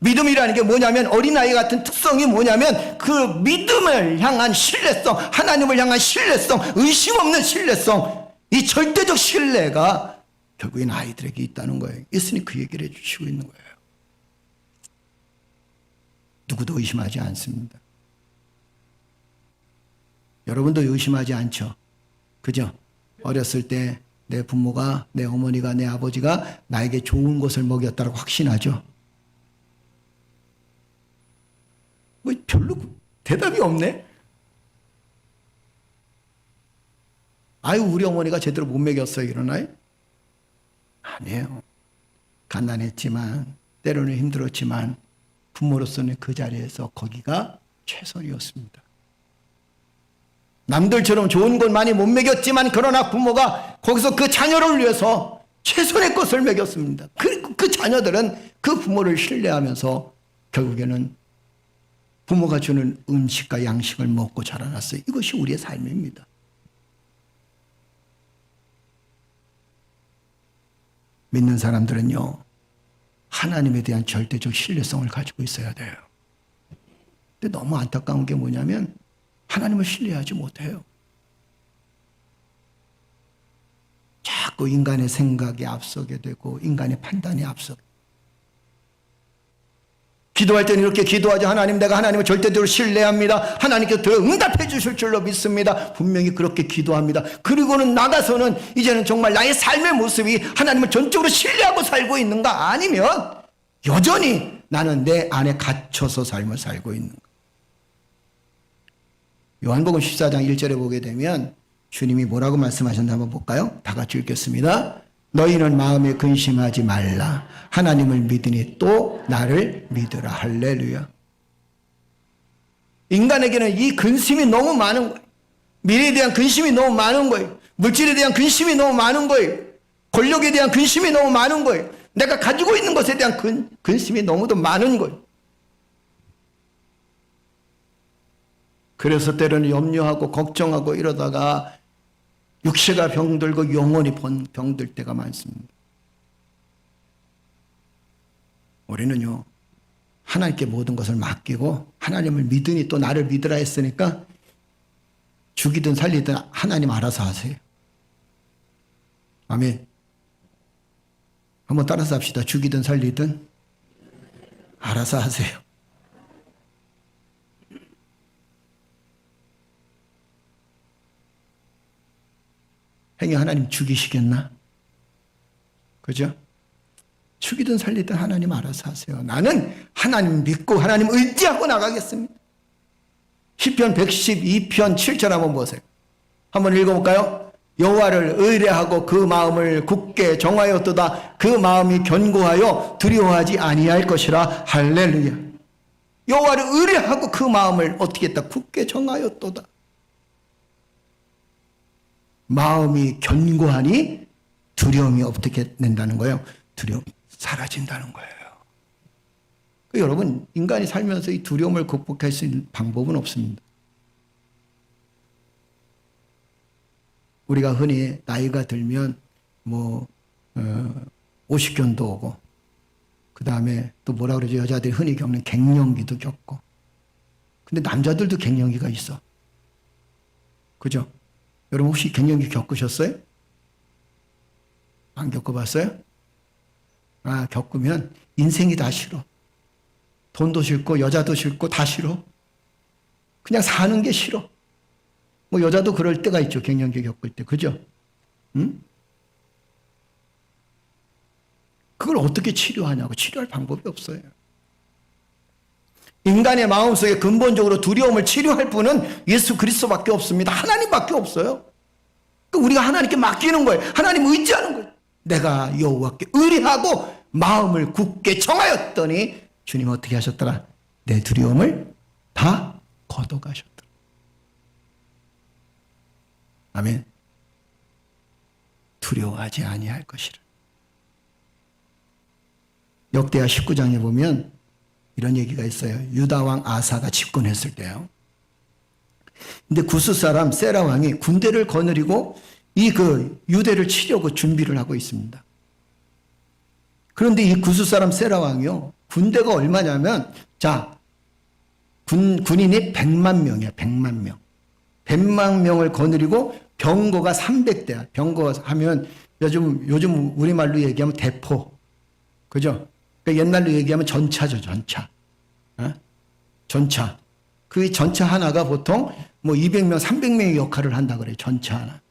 믿음이라는 게 뭐냐면, 어린아이 같은 특성이 뭐냐면 그 믿음을 향한 신뢰성, 하나님을 향한 신뢰성, 의심 없는 신뢰성, 이 절대적 신뢰가 결국엔 아이들에게 있다는 거예요. 예수님이 그 얘기를 해주시고 있는 거예요. 누구도 의심하지 않습니다. 여러분도 의심하지 않죠? 그죠? 어렸을 때 내 부모가, 내 어머니가, 내 아버지가 나에게 좋은 것을 먹였다고 확신하죠? 뭐 별로 대답이 없네? 아유, 우리 어머니가 제대로 못 먹였어요, 이러나요? 아니에요. 가난했지만, 때로는 힘들었지만 부모로서는 그 자리에서 거기가 최선이었습니다. 남들처럼 좋은 걸 많이 못 먹였지만 그러나 부모가 거기서 그 자녀를 위해서 최선의 것을 먹였습니다. 그 자녀들은 그 부모를 신뢰하면서 결국에는 부모가 주는 음식과 양식을 먹고 자라났어요. 이것이 우리의 삶입니다. 믿는 사람들은요, 하나님에 대한 절대적 신뢰성을 가지고 있어야 돼요. 근데 너무 안타까운 게 뭐냐면 하나님을 신뢰하지 못해요. 자꾸 인간의 생각에 앞서게 되고 인간의 판단에 앞서게. 기도할 때는 이렇게 기도하죠. 하나님, 내가 하나님을 절대적으로 신뢰합니다. 하나님께서 더 응답해 주실 줄로 믿습니다. 분명히 그렇게 기도합니다. 그리고는 나가서는 이제는 정말 나의 삶의 모습이 하나님을 전적으로 신뢰하고 살고 있는가, 아니면 여전히 나는 내 안에 갇혀서 삶을 살고 있는가. 요한복음 14장 1절에 보게 되면 주님이 뭐라고 말씀하셨나 한번 볼까요? 다 같이 읽겠습니다. 너희는 마음에 근심하지 말라. 하나님을 믿으니 또 나를 믿으라. 할렐루야. 인간에게는 이 근심이 너무 많은 거예요. 미래에 대한 근심이 너무 많은 거예요. 물질에 대한 근심이 너무 많은 거예요. 권력에 대한 근심이 너무 많은 거예요. 내가 가지고 있는 것에 대한 근심이 너무도 많은 거예요. 그래서 때로는 염려하고 걱정하고 이러다가 육체가 병들고 영혼이 병들 때가 많습니다. 우리는요, 하나님께 모든 것을 맡기고 하나님을 믿으니 또 나를 믿으라 했으니까 죽이든 살리든 하나님 알아서 하세요. 아멘. 한번 따라서 합시다. 죽이든 살리든 알아서 하세요. 행여 하나님 죽이시겠나? 그죠? 죽이든 살리든 하나님 알아서 하세요. 나는 하나님 믿고 하나님 의지하고 나가겠습니다. 시편 112편 7절 한번 보세요. 한번 읽어볼까요? 여호와를 의뢰하고 그 마음을 굳게 정하였도다. 그 마음이 견고하여 두려워하지 아니할 것이라. 할렐루야. 여호와를 의뢰하고 그 마음을 어떻게 했다? 굳게 정하였도다. 마음이 견고하니 두려움이 어떻게 된다는 거예요? 두려움이 사라진다는 거예요. 여러분, 인간이 살면서 이 두려움을 극복할 수 있는 방법은 없습니다. 우리가 흔히 나이가 들면 오십견도 오고, 그 다음에 또 뭐라 그러죠? 여자들이 흔히 겪는 갱년기도 겪고. 근데 남자들도 갱년기가 있어. 그죠? 여러분 혹시 갱년기 겪으셨어요? 안 겪어봤어요? 겪으면 인생이 다 싫어. 돈도 싫고 여자도 싫고 다 싫어. 그냥 사는 게 싫어. 여자도 그럴 때가 있죠. 갱년기 겪을 때. 그죠? 응? 그걸 어떻게 치료하냐고. 치료할 방법이 없어요. 인간의 마음속에 근본적으로 두려움을 치료할 분은 예수 그리스도밖에 없습니다. 하나님밖에 없어요. 우리가 하나님께 맡기는 거예요. 하나님 의지하는 거예요. 내가 여호와께 의뢰하고 마음을 굳게 정하였더니 주님 어떻게 하셨더라? 내 두려움을 다 걷어가셨더라. 아멘. 두려워하지 아니할 것이라. 역대하 19장에 보면 이런 얘기가 있어요. 유다 왕 아사가 집권했을 때요. 근데 구스 사람 세라 왕이 군대를 거느리고 유대를 치려고 준비를 하고 있습니다. 그런데 이 구스 사람 세라 왕이요, 군대가 얼마냐면, 군인이 100만 명이야, 100만 명. 100만 명을 거느리고 병거가 300대야. 병거 하면 요즘 우리말로 얘기하면 대포. 그죠? 그러니까 옛날로 얘기하면 전차죠, 전차. 전차. 그 전차 하나가 보통 200명, 300명의 역할을 한다 그래요, 전차 하나.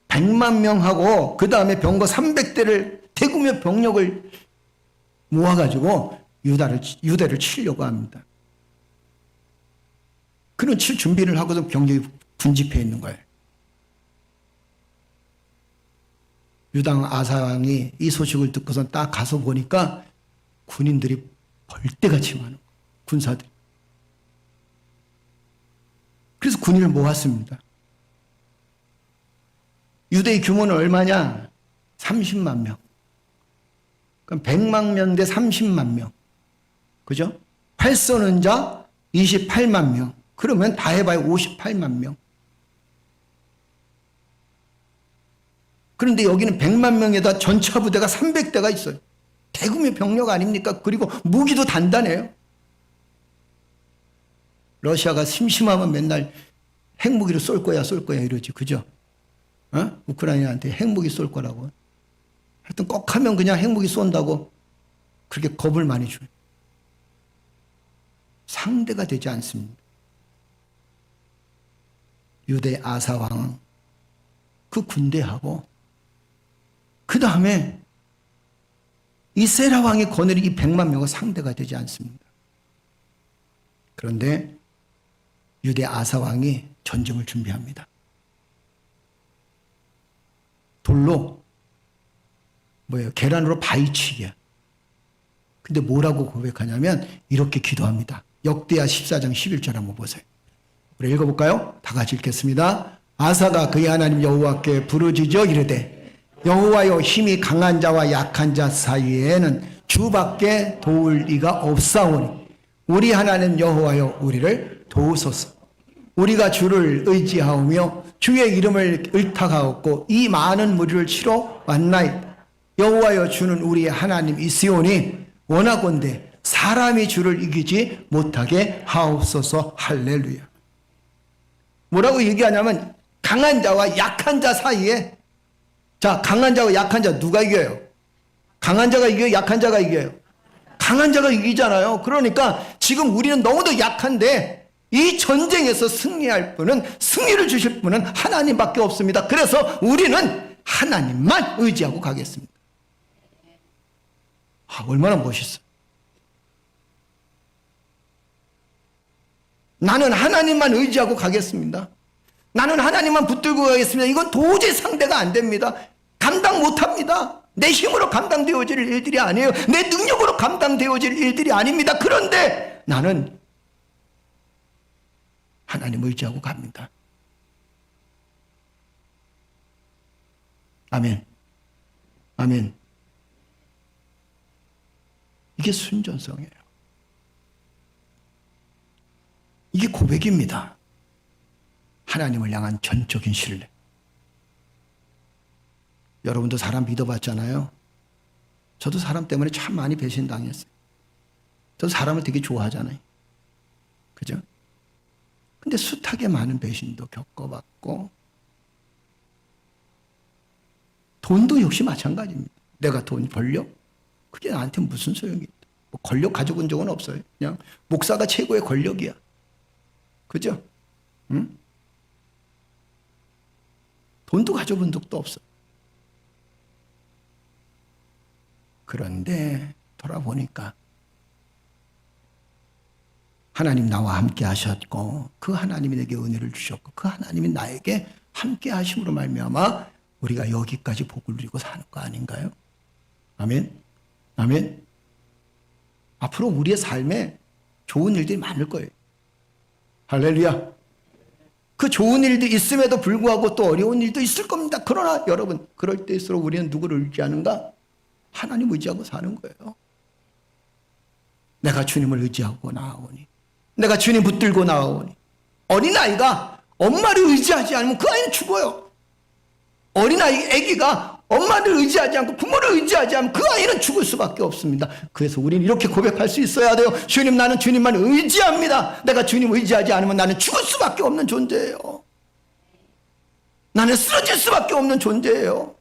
100만 명하고 그 다음에 병거 300대를 대규모 병력을 모아가지고 유대를 치려고 합니다. 그런 준비를 하고도 병력이 군집해 있는 거예요. 유당 아사왕이 이 소식을 듣고선 딱 가서 보니까 군인들이 벌떼같이 많은 거예요. 군사들이. 그래서 군인을 모았습니다. 유대의 규모는 얼마냐? 30만 명. 그럼 100만 명 대 30만 명. 그죠? 활 쏘는 자 28만 명. 그러면 다 해봐야 58만 명. 그런데 여기는 100만 명에다 전차 부대가 300대가 있어요. 대규모 병력 아닙니까? 그리고 무기도 단단해요. 러시아가 심심하면 맨날 핵무기로 쏠 거야 이러지. 그죠? 우크라이나한테 핵무기 쏠 거라고. 하여튼 꼭 하면 그냥 핵무기 쏜다고. 그렇게 겁을 많이 줘요. 상대가 되지 않습니다. 유대 아사 왕은 그 군대하고 그 다음에 이 세라 왕이 거느린 이 100만 명은 상대가 되지 않습니다. 그런데 유대 아사 왕이 전쟁을 준비합니다. 돌로 계란으로 바위치기야. 근데 뭐라고 고백하냐면 이렇게 기도합니다. 역대하 14장 11절 한번 보세요. 우리 읽어볼까요? 다 같이 읽겠습니다. 아사가 그의 하나님 여호와께 부르짖어 이르되 여호와여, 힘이 강한 자와 약한 자 사이에는 주밖에 도울 이가 없사오니 우리 하나님 여호와여, 우리를 도우소서. 우리가 주를 의지하오며 주의 이름을 의탁하였고 이 많은 무리를 치러 왔나이다. 여호와여, 주는 우리의 하나님이시오니 원하건대 사람이 주를 이기지 못하게 하옵소서. 할렐루야. 뭐라고 얘기하냐면 강한 자와 약한 자 사이에, 자, 강한 자와 약한 자 누가 이겨요? 강한 자가 이겨요? 약한 자가 이겨요? 강한 자가 이기잖아요. 그러니까 지금 우리는 너무도 약한데 이 전쟁에서 승리할 분은, 승리를 주실 분은 하나님밖에 없습니다. 그래서 우리는 하나님만 의지하고 가겠습니다. 얼마나 멋있어. 나는 하나님만 의지하고 가겠습니다. 나는 하나님만 붙들고 가겠습니다. 이건 도저히 상대가 안 됩니다. 감당 못합니다. 내 힘으로 감당되어질 일들이 아니에요. 내 능력으로 감당되어질 일들이 아닙니다. 그런데 나는 하나님 의지하고 갑니다. 아멘. 아멘. 이게 순전성이에요. 이게 고백입니다. 하나님을 향한 전적인 신뢰. 여러분도 사람 믿어봤잖아요. 저도 사람 때문에 참 많이 배신당했어요. 저도 사람을 되게 좋아하잖아요. 그죠? 근데 숱하게 많은 배신도 겪어봤고, 돈도 역시 마찬가지입니다. 내가 돈, 권력, 그게 나한테 무슨 소용이 있다. 뭐 권력 가져본 적은 없어요. 그냥 목사가 최고의 권력이야. 그죠? 응? 돈도 가져본 적도 없어. 그런데 돌아보니까 하나님 나와 함께 하셨고 그 하나님이 내게 은혜를 주셨고 그 하나님이 나에게 함께 하심으로 말미암아 우리가 여기까지 복을 누리고 사는 거 아닌가요? 아멘. 아멘. 앞으로 우리의 삶에 좋은 일들이 많을 거예요. 할렐루야. 그 좋은 일도 있음에도 불구하고 또 어려운 일도 있을 겁니다. 그러나 여러분, 그럴 때일수록 우리는 누구를 의지하는가? 하나님 의지하고 사는 거예요. 내가 주님을 의지하고 나아오니, 내가 주님 붙들고 나아오니, 어린아이가 엄마를 의지하지 않으면 그 아이는 죽어요. 어린아이, 아기가 엄마를 의지하지 않고 부모를 의지하지 않으면 그 아이는 죽을 수밖에 없습니다. 그래서 우리는 이렇게 고백할 수 있어야 돼요. 주님, 나는 주님만 의지합니다. 내가 주님 의지하지 않으면 나는 죽을 수밖에 없는 존재예요. 나는 쓰러질 수밖에 없는 존재예요.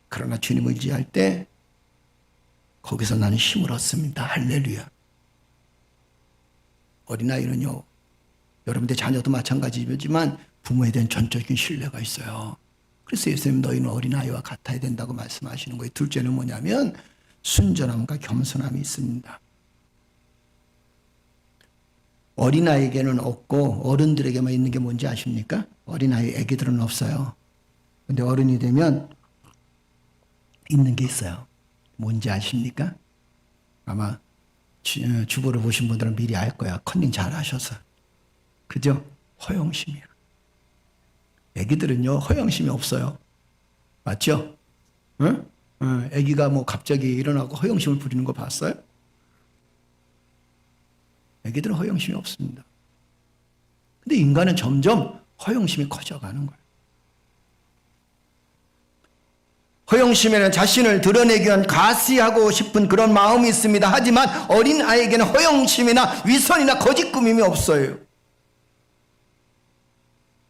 그러나 주님 의지할 때 거기서 나는 힘을 얻습니다. 할렐루야. 어린아이는요, 여러분들 자녀도 마찬가지지만 부모에 대한 전적인 신뢰가 있어요. 그래서 예수님, 너희는 어린아이와 같아야 된다고 말씀하시는 거예요. 둘째는 뭐냐면 순전함과 겸손함이 있습니다. 어린아이에게는 없고 어른들에게만 있는 게 뭔지 아십니까? 어린아이, 애기들은 없어요. 근데 어른이 되면 있는 게 있어요. 뭔지 아십니까? 아마 주보를 보신 분들은 미리 알 거야. 컨닝 잘 하셔서. 그죠? 허영심이야. 애기들은요, 허영심이 없어요. 맞죠? 응? 애기가 뭐 갑자기 일어나고 허영심을 부리는 거 봤어요? 애기들은 허영심이 없습니다. 근데 인간은 점점 허영심이 커져가는 거예요. 허영심에는 자신을 드러내기 위한 가시하고 싶은 그런 마음이 있습니다. 하지만 어린아이에게는 허영심이나 위선이나 거짓 꾸밈이 없어요.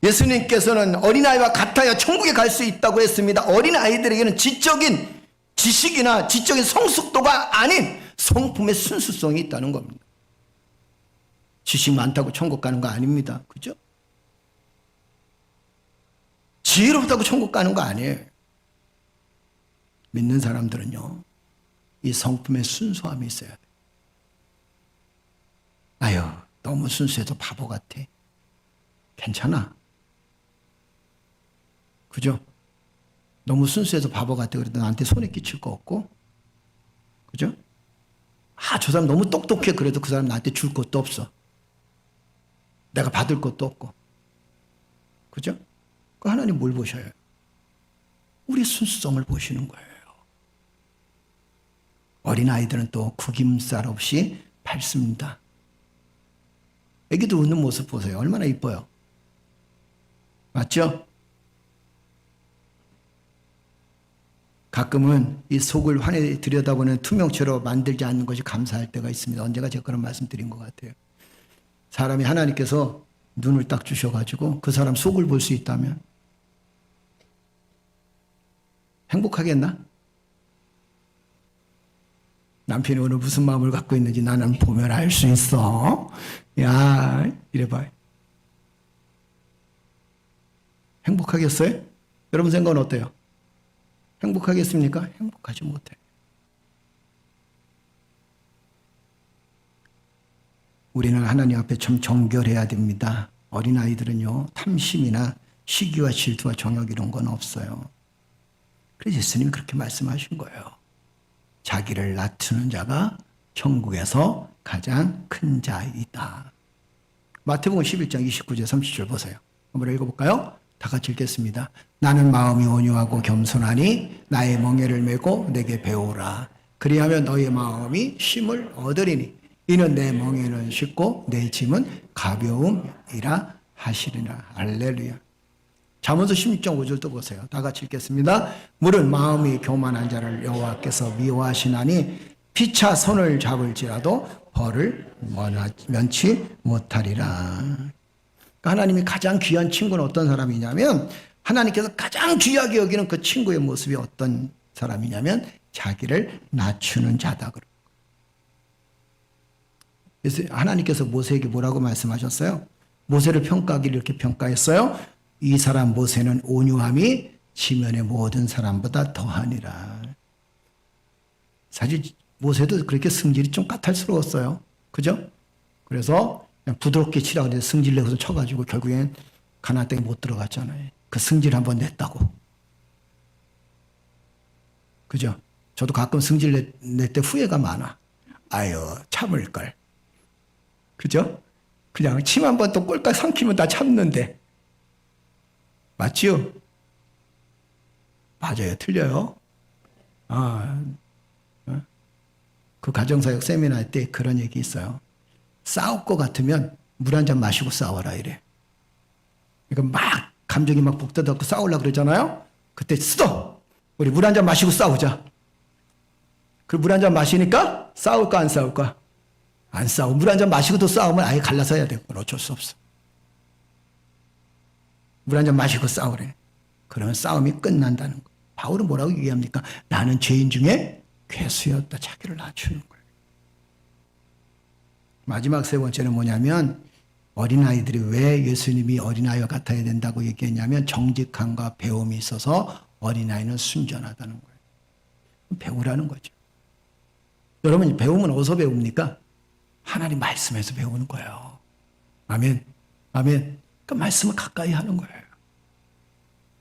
예수님께서는 어린아이와 같아야 천국에 갈 수 있다고 했습니다. 어린아이들에게는 지적인 지식이나 지적인 성숙도가 아닌 성품의 순수성이 있다는 겁니다. 지식 많다고 천국 가는 거 아닙니다. 그죠? 지혜롭다고 천국 가는 거 아니에요. 믿는 사람들은요, 이 성품의 순수함이 있어야 돼. 아유, 너무 순수해서 바보 같아. 괜찮아. 그죠? 너무 순수해서 바보 같아. 그래도 나한테 손에 끼칠 거 없고. 그죠? 아, 저 사람 너무 똑똑해. 그래도 그 사람 나한테 줄 것도 없어. 내가 받을 것도 없고. 그죠? 그 하나님 뭘 보셔요? 우리 순수성을 보시는 거예요. 어린아이들은 또 구김살 없이 밝습니다. 애기들 웃는 모습 보세요. 얼마나 이뻐요. 맞죠? 가끔은 이 속을 환히 들여다보는 투명체로 만들지 않는 것이 감사할 때가 있습니다. 언젠가 제가 그런 말씀 드린 것 같아요. 사람이 하나님께서 눈을 딱 주셔가지고 그 사람 속을 볼 수 있다면 행복하겠나? 남편이 오늘 무슨 마음을 갖고 있는지 나는 보면 알 수 있어. 야, 이래봐. 행복하겠어요? 여러분 생각은 어때요? 행복하겠습니까? 행복하지 못해. 우리는 하나님 앞에 참 정결해야 됩니다. 어린아이들은요, 탐심이나 시기와 질투와 정욕 이런 건 없어요. 그래서 예수님이 그렇게 말씀하신 거예요. 자기를 낮추는 자가 천국에서 가장 큰 자이다. 마태복음 11장 29절 30절 보세요. 한번 읽어볼까요? 다 같이 읽겠습니다. 나는 마음이 온유하고 겸손하니 나의 멍에를 메고 내게 배우라. 그리하면 너의 마음이 쉼을 얻으리니 이는 내 멍에는 쉽고 내 짐은 가벼움이라 하시리라. 할렐루야. 잠언서 16.5절도 보세요. 다 같이 읽겠습니다. 물은 마음이 교만한 자를 여호와께서 미워하시나니 피차 손을 잡을지라도 벌을 면치 못하리라. 그러니까 하나님이 가장 귀한 친구는 어떤 사람이냐면 하나님께서 가장 귀하게 여기는 그 친구의 모습이 어떤 사람이냐면 자기를 낮추는 자다. 그래서 하나님께서 모세에게 뭐라고 말씀하셨어요? 모세를 평가하기를 이렇게 평가했어요. 이 사람 모세는 온유함이 지면의 모든 사람보다 더하니라. 사실 모세도 그렇게 승질이 좀 까탈스러웠어요. 그죠? 그래서 그냥 부드럽게 치라고 해서 승질 내고서 쳐가지고 결국엔 가나안 땅에 못 들어갔잖아요. 그 승질 한번 냈다고. 그죠? 저도 가끔 승질 낼 때 후회가 많아. 아유, 참을걸. 그죠? 그냥 침 한 번 또 꼴깍 삼키면 다 참는데. 맞지요? 맞아요. 틀려요? 그 가정사역 세미나 때 그런 얘기 있어요. 싸울 것 같으면 물 한 잔 마시고 싸워라 이래. 그러니까 막 감정이 막 북돋아서 싸우려고 그러잖아요. 그때 쓰도 우리 물 한 잔 마시고 싸우자. 그 물 한 잔 마시니까 싸울까 안 싸울까? 안 싸워. 물 한 잔 마시고도 싸우면 아예 갈라서 해야 돼. 그건 어쩔 수 없어. 물 한 잔 마시고 싸우래. 그러면 싸움이 끝난다는 거. 바울은 뭐라고 얘기합니까? 나는 죄인 중에 괴수였다. 자기를 낮추는 거예요. 마지막 세 번째는 뭐냐면 어린아이들이 왜 예수님이 어린아이와 같아야 된다고 얘기했냐면 정직함과 배움이 있어서 어린아이는 순전하다는 거예요. 배우라는 거죠. 여러분 배움은 어디서 배웁니까? 하나님 말씀에서 배우는 거예요. 아멘. 아멘. 그 말씀을 가까이 하는 거예요.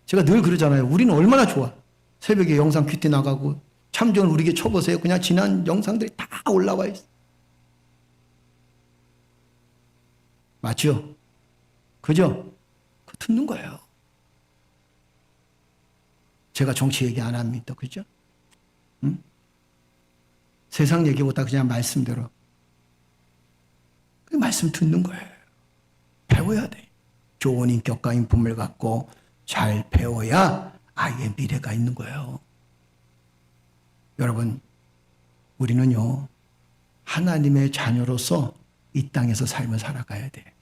제가 늘 그러잖아요. 우리는 얼마나 좋아. 새벽에 영상 큐티 나가고 참조는 우리에게 쳐보세요. 그냥 지난 영상들이 다 올라와 있어. 맞죠? 그죠? 그 듣는 거예요. 제가 정치 얘기 안 합니다. 그죠? 응? 세상 얘기보다 그냥 말씀대로. 그 말씀 듣는 거예요. 배워야 돼. 좋은 인격과 인품을 갖고 잘 배워야 아이의 미래가 있는 거예요. 여러분, 우리는요, 하나님의 자녀로서 이 땅에서 삶을 살아가야 돼.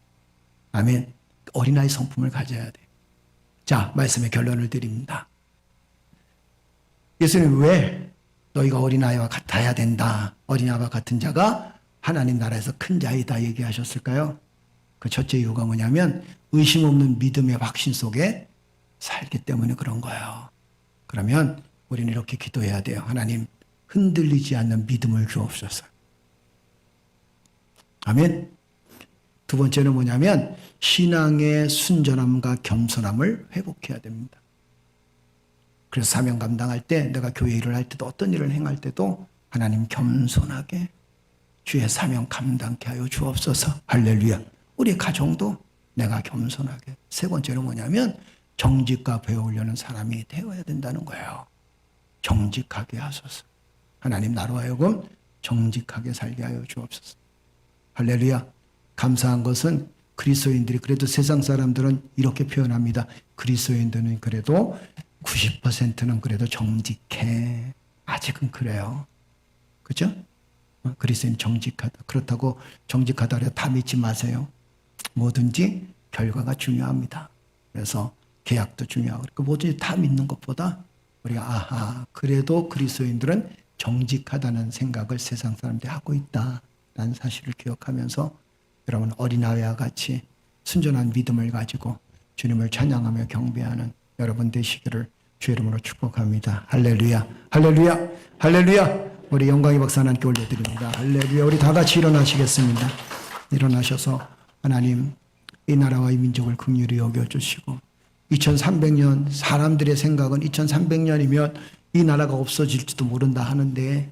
아멘. 어린아이 성품을 가져야 돼. 자, 말씀의 결론을 드립니다. 예수님 왜 너희가 어린아이와 같아야 된다. 어린아이와 같은 자가 하나님 나라에서 큰 자이다 얘기하셨을까요? 그 첫째 이유가 뭐냐면 의심 없는 믿음의 확신 속에 살기 때문에 그런 거예요. 그러면 우리는 이렇게 기도해야 돼요. 하나님, 흔들리지 않는 믿음을 주옵소서. 아멘. 두 번째는 뭐냐면 신앙의 순전함과 겸손함을 회복해야 됩니다. 그래서 사명 감당할 때, 내가 교회 일을 할 때도 어떤 일을 행할 때도 하나님 겸손하게 주의 사명 감당케 하여 주옵소서. 할렐루야. 우리 가정도 내가 겸손하게. 세 번째는 뭐냐면 정직과 배우려는 사람이 되어야 된다는 거예요. 정직하게 하소서. 하나님 나로 하여금 정직하게 살게 하여 주옵소서. 할렐루야. 감사한 것은 그리스도인들이, 그래도 세상 사람들은 이렇게 표현합니다. 그리스도인들은 그래도 90%는 그래도 정직해. 아직은 그래요. 그죠? 그리스도인 정직하다. 그렇다고 정직하다 해서 다 믿지 마세요. 뭐든지 결과가 중요합니다. 그래서 계약도 중요하고, 그 뭐든지 다 믿는 것보다 우리가 그래도 그리스도인들은 정직하다는 생각을 세상 사람들이 하고 있다라는 사실을 기억하면서 여러분 어린아이와 같이 순전한 믿음을 가지고 주님을 찬양하며 경배하는 여러분 되시기를 주의 이름으로 축복합니다. 할렐루야, 할렐루야, 할렐루야. 우리 영광의 박수 하나님께 올려드립니다. 할렐루야. 우리 다 같이 일어나시겠습니다. 일어나셔서 하나님 이 나라와 이 민족을 긍휼히 여겨주시고, 2300년 사람들의 생각은 2300년이면 이 나라가 없어질지도 모른다 하는데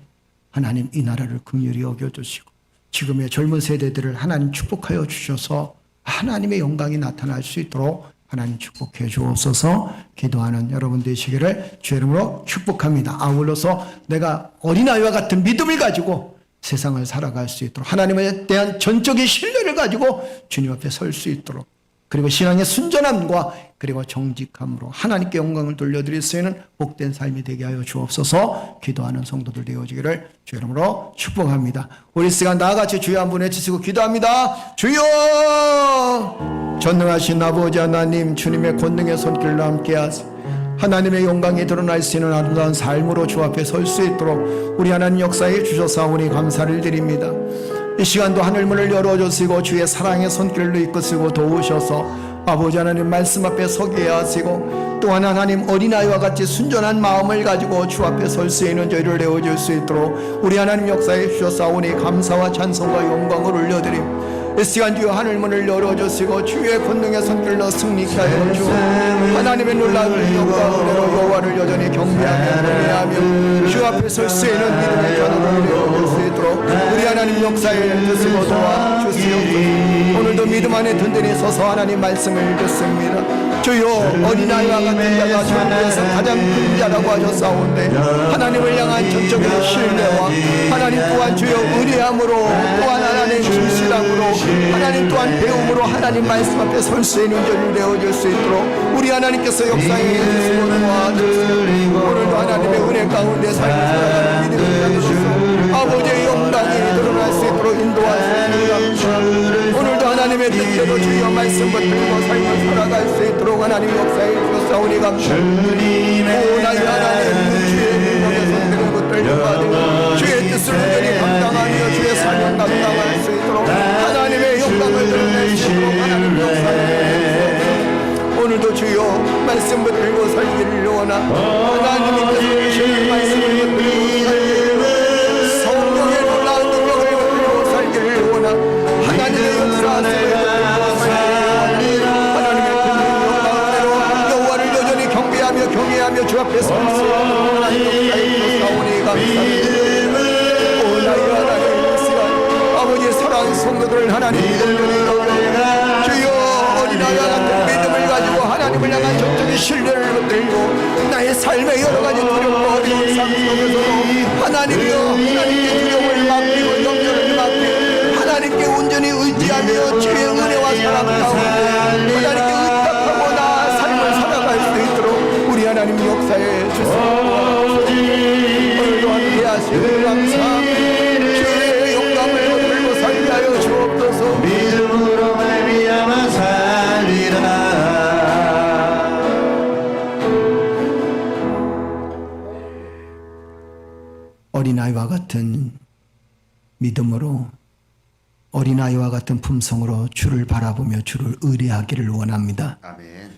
하나님 이 나라를 긍휼히 여겨주시고 지금의 젊은 세대들을 하나님 축복하여 주셔서 하나님의 영광이 나타날 수 있도록 하나님 축복해 주옵소서. 기도하는 여러분 되시기를 주의 이름으로 축복합니다. 아울러서 내가 어린아이와 같은 믿음을 가지고 세상을 살아갈 수 있도록, 하나님에 대한 전적인 신뢰를 가지고 주님 앞에 설 수 있도록, 그리고 신앙의 순전함과 그리고 정직함으로 하나님께 영광을 돌려드릴 수 있는 복된 삶이 되게 하여 주옵소서. 기도하는 성도들 되어지기를 주의 이름으로 축복합니다. 우리 시간 나같이 주여 한번 외치시고 기도합니다. 주여! 전능하신 아버지 하나님, 주님의 권능의 손길로 함께하사 하나님의 영광이 드러날 수 있는 아름다운 삶으로 주 앞에 설 수 있도록 우리 하나님 역사에 주셔사오니 감사를 드립니다. 이 시간도 하늘문을 열어주시고 주의 사랑의 손길로 이끄시고 도우셔서 아버지 하나님 말씀 앞에 서게 하시고, 또한 하나님 어린아이와 같이 순전한 마음을 가지고 주 앞에 설 수 있는 저희를 내어줄 수 있도록 우리 하나님 역사에 주셔사오니 감사와 찬송과 영광을 올려드립니다. 이 시간 주여 하늘문을 열어주시고 주의 권능의 손길로 승리케 하여 주옵소서. 하나님의 놀라운 능력과 은혜로 여호와를 여전히 경배하며 노래하며 주 앞에 설 수 있는 믿음의 자녀를 내어줄 수 있도록 우리 하나님 역사에 드시고 도와주시옵소서. 오늘도 믿음 안에 든든히 서서 하나님 말씀을 듣습니다. 주여 어린아이와 같은 자가 천국에서 가장 큰 자라고 하셨사온데 하나님을 향한 전적인 신뢰와 하나님 또한 주여 의뢰함으로, 또한 하나님 진실함으로, 하나님 또한 배움으로 하나님 말씀 앞에 설 수 있는 자를 내어줄 수 있도록 우리 하나님께서 역사에 주시고 도와주시고, 오늘도 하나님의 은혜 가운데 삶을 살아가는 믿음을 가지셔서 아버지의 영광이 드러날 수 있도록 인도하시옵소서. 오늘도 하나님의 뜻대로 주여 말씀 붙들고 삶을 살아갈 수 있도록 하나님 역사에 주셨사오니 감사합니다. 오 나의 하나님, 주의 능력의 손길을 붙들고 받으며 주의 뜻을 온전히 감당하며 주의 사명 감당할 수 있도록 하나님의 영광을 드러낼 수 있도록 하나님 역사에 오늘도 주여 말씀 붙들고 살기를 원하, 하나님께서 주시는 말씀을 붙들고 살기를, 성령의 놀라운 능력을 붙들고 살기를 원하, 하나님의 역사하심을 붙들고 살기를 원하, 하나님의 큰 영광으로 여호와를 여전히 경배하며 경외하며 주 앞에 설 수 있는 하나님 역사에 주사오니 감사합니다. 오 나의 하나님, 이 시간 아버지의 사랑하는 성도들을 하나님 온전히 경배하며 주여 어린아이와 같은 믿음을 가지고 하나님을 향한 전적인 신뢰를 붙들고 나의 삶의 여러 가지 두렵고 어려운 삶 속에서도 하나님이여 하나님께 두려움을 맡기고 염려를 맡기고 하나님께 온전히 의지하며 주의 은혜와 사랑 가운데 하나님께 의탁하고 나아 삶을 살아갈 수 있도록 우리 하나님 역사에 주시옵소서. 오늘도 함께 하시는 감사합니다. 주의 영광을 붙들고 살게 하여 주옵소서. 믿음으로 말미암아 살리라. 같은 믿음으로 어린아이와 같은 품성으로 주를 바라보며 주를 의뢰하기를 원합니다. 아멘.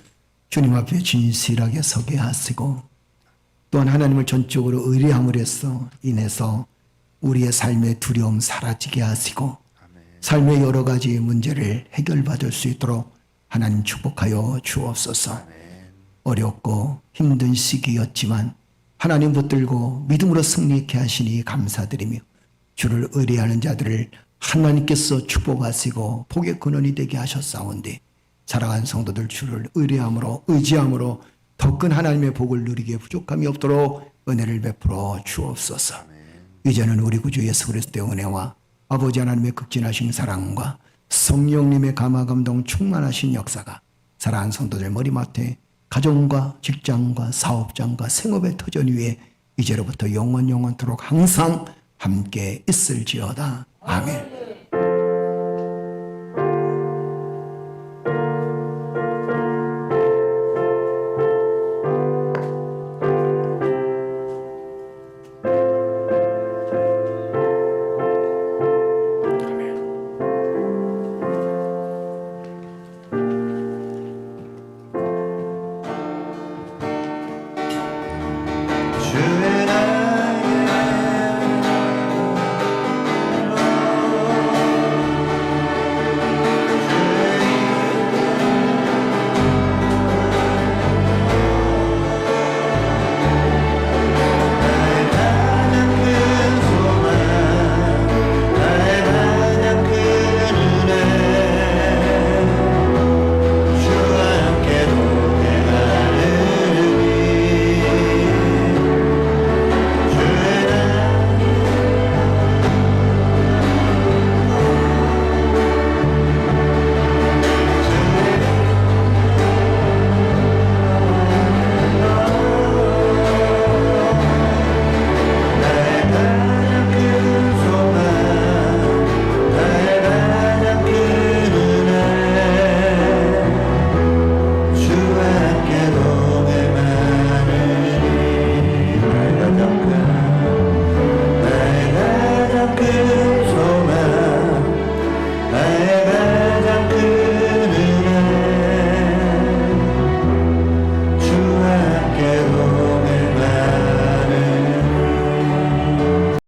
주님 앞에 진실하게 서게 하시고 또한 하나님을 전적으로 의뢰함으로 인해서 우리의 삶의 두려움 사라지게 하시고 삶의 여러 가지 문제를 해결받을 수 있도록 하나님 축복하여 주옵소서. 어렵고 힘든 시기였지만 하나님 붙들고 믿음으로 승리케 하시니 감사드리며 주를 의뢰하는 자들을 하나님께서 축복하시고 복의 근원이 되게 하셨사온데 사랑하는 성도들 주를 의뢰함으로 의지함으로 더 큰 하나님의 복을 누리기에 부족함이 없도록 은혜를 베풀어 주옵소서. 이제는 우리 구주 예수 그리스도의 은혜와 아버지 하나님의 극진하신 사랑과 성령님의 감화감동 충만하신 역사가 사랑하는 성도들 머리맡에 가정과 직장과 사업장과 생업의 터전 위에 이제로부터 영원토록 항상 함께 있을지어다. 아멘.